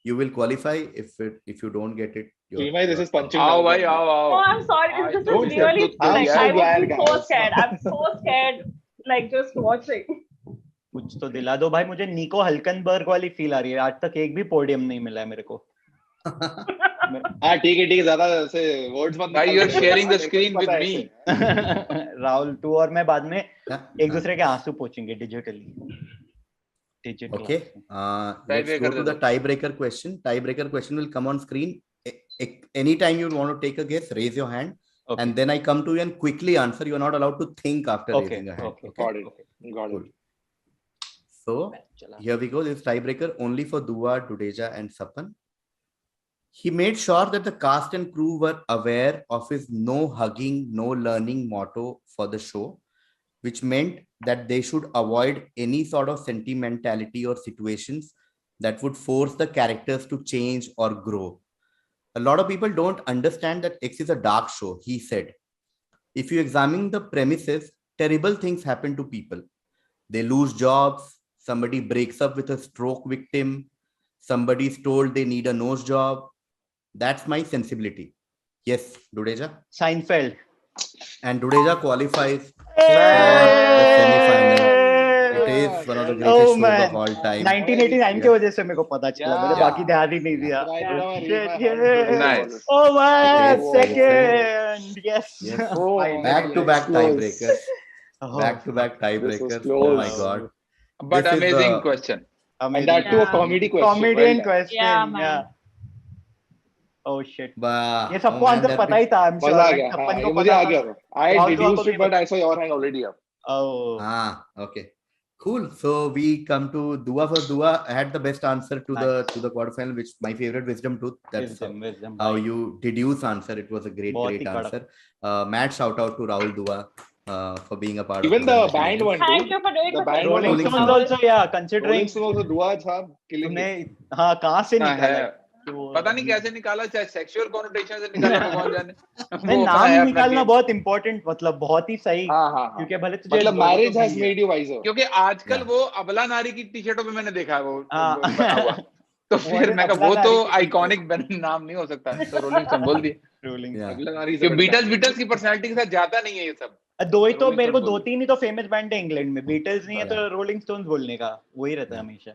You will qualify. If you don't get it, Shreemayee, this is punching आओ down. भाई आओ Oh, आओ. I'm sorry. I This don't is really get to- like I'm so I glad, would be so guys. scared. I'm so scared. Like just watching. कुछ तो दिला दो भाई. मुझे निको हल्कनबर्ग वाली फील आ रही है. आज तक एक भी पोडियम नहीं मिला है मेरे को. हाँ ठीक है ज्यादा ऐसे वर्ड्स मत भाई, निकाल you're दे। sharing the मेरे को screen पता with है me. ऐसे। राहुल तू और मैं बाद में एक Yeah. दूसरे के आंसू पोंछेंगे digitally. Okay. Let's Tiebreaker go to the the two. tiebreaker question. Tiebreaker question will come on screen. Anytime you want to take a guess, raise your hand, Okay. and then I come to you and quickly answer. You are not allowed to think after Okay, raising a hand. okay. Got it. Okay. Got Cool. it. So चला. here we go. This tiebreaker only for Dua, Dudeja, and Sapan. He made sure that the cast and crew were aware of his no hugging, no learning motto for the show, which meant that they should avoid any sort of sentimentality or situations that would force the characters to change or grow. A lot of people don't understand that X is a dark show, he said. If you examine the premises, terrible things happen to people. They lose jobs, somebody breaks up with a stroke victim, somebody's told they need a nose job. That's my sensibility. Yes, Dudeja. Seinfeld. And Dudeja qualifies Hey! for the semi-final. It is one of the greatest Oh shows man, of all time. 1989 की वजह से मेरे को पता चला, मैंने Yeah. बाकी ध्यान ही नहीं दिया. Yeah. Nice. Oh man, Yes, second, yes. Yes. Oh, Finally. Back-to-back Close. tiebreakers. Oh, Back-to-back This was tiebreakers. close. Oh my God. But This is amazing the- question. And amazing. that too a Yeah. comedy question. Comedian Well done. question. Yeah, man. Yeah. Oh shit. Bah, ये सबको man, answer that पता ही था, I'm sure. मजा आ right? गया. छप्पन हाँ, को ये मुझे पता आ था. गया. I Rahul, deduced आपको it, but I saw your hand already up. Oh. Okay. Cool. So we come to Dua for Dua. I had the best answer to the quarterfinal, which my favorite wisdom tooth. That's Wisdom. how you deduce answer. It was a great बहुत ही answer. Mad shout out to Rahul Dua for being a part Even of the Wisdom band Comedians. one Thank too. you for doing The the band quiz. one Rolling Rolling Stones Stones. also, yeah, considering Rolling Stones also Dua साहब killing तुमने it. हाँ कहाँ से हाँ, निकाला? है. पता नहीं कैसे निकाला, चाहे सेक्सुअल कॉनोटेशन से निकाला भगवान जाने. नहीं, वो अपना नाम है, अपना निकालना game. बहुत इम्पोर्टेंट, मतलब बहुत ही सही, हाँ. क्योंकि भले तुझे मतलब बोलो तो marriage has भूल गया. made you wiser. क्योंकि आजकल Yeah. वो अबला नारी की टी शर्टों पे मैंने देखा है वो हाँ. बना हुआ. तो फिर मैं कहा वो तो आइकॉनिक नाम नहीं हो सकता, तो रोलिंग स्टोन बोल दिए. Rolling. Yeah. अगला नारी से कि बढ़िया. बीटल्स की पर्सनालिटी के साथ जाता नहीं है ये सब. दो ही तो Rolling मेरे को Stones दो बोल तीन ही तो फेमस बैंड है इंग्लैंड में, बीटल्स नहीं है तो रोलिंग स्टोन्स बोलने का वही रहता है हमेशा.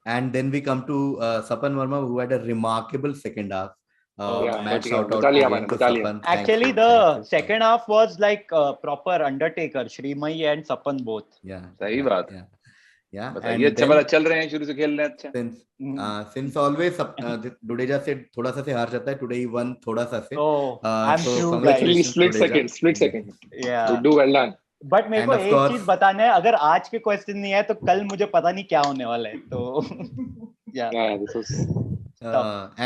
And then we come to Sapan Verma, who had a remarkable second half. Yeah, Mad but shout out बचा लिया again मैंने, to बचा लिया. Sapan. Thank Actually, you, the thank you. second half was like proper Undertaker, Shreemayee and Sapan both. Yeah. सही yeah, बात. Yeah. Yeah. बताइए, And अच्छा then वाला चल रहे हैं, शुरू से खेल रहे हैं. अच्छा since always Dudeja said थोड़ा सा से हार जाता है. Today he won थोड़ा सा से. Oh, I'm so true, congratulations, Literally guys. split second. Yeah. You do well done. But मेरे And को of एक course- चीज बताना है, अगर आज के क्वेश्चन नहीं है तो कल मुझे पता नहीं क्या होने वाला है, तो yeah. Yeah, this was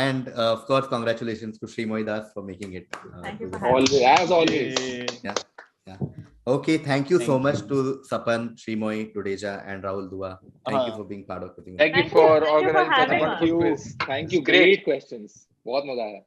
and of course, congratulations to Shreemayee Das for making it. Thank you to for the- having always, as always. Yeah. Okay, thank you so Thank much to Sapan, Shreemayee, Dudeja, and Rahul Dua. Thank you for being part of KVizzing. Thank you Thank for you for organizing such a having wonderful Thank you. quiz. Thank you. Great. Great questions. बहुत मजा आया.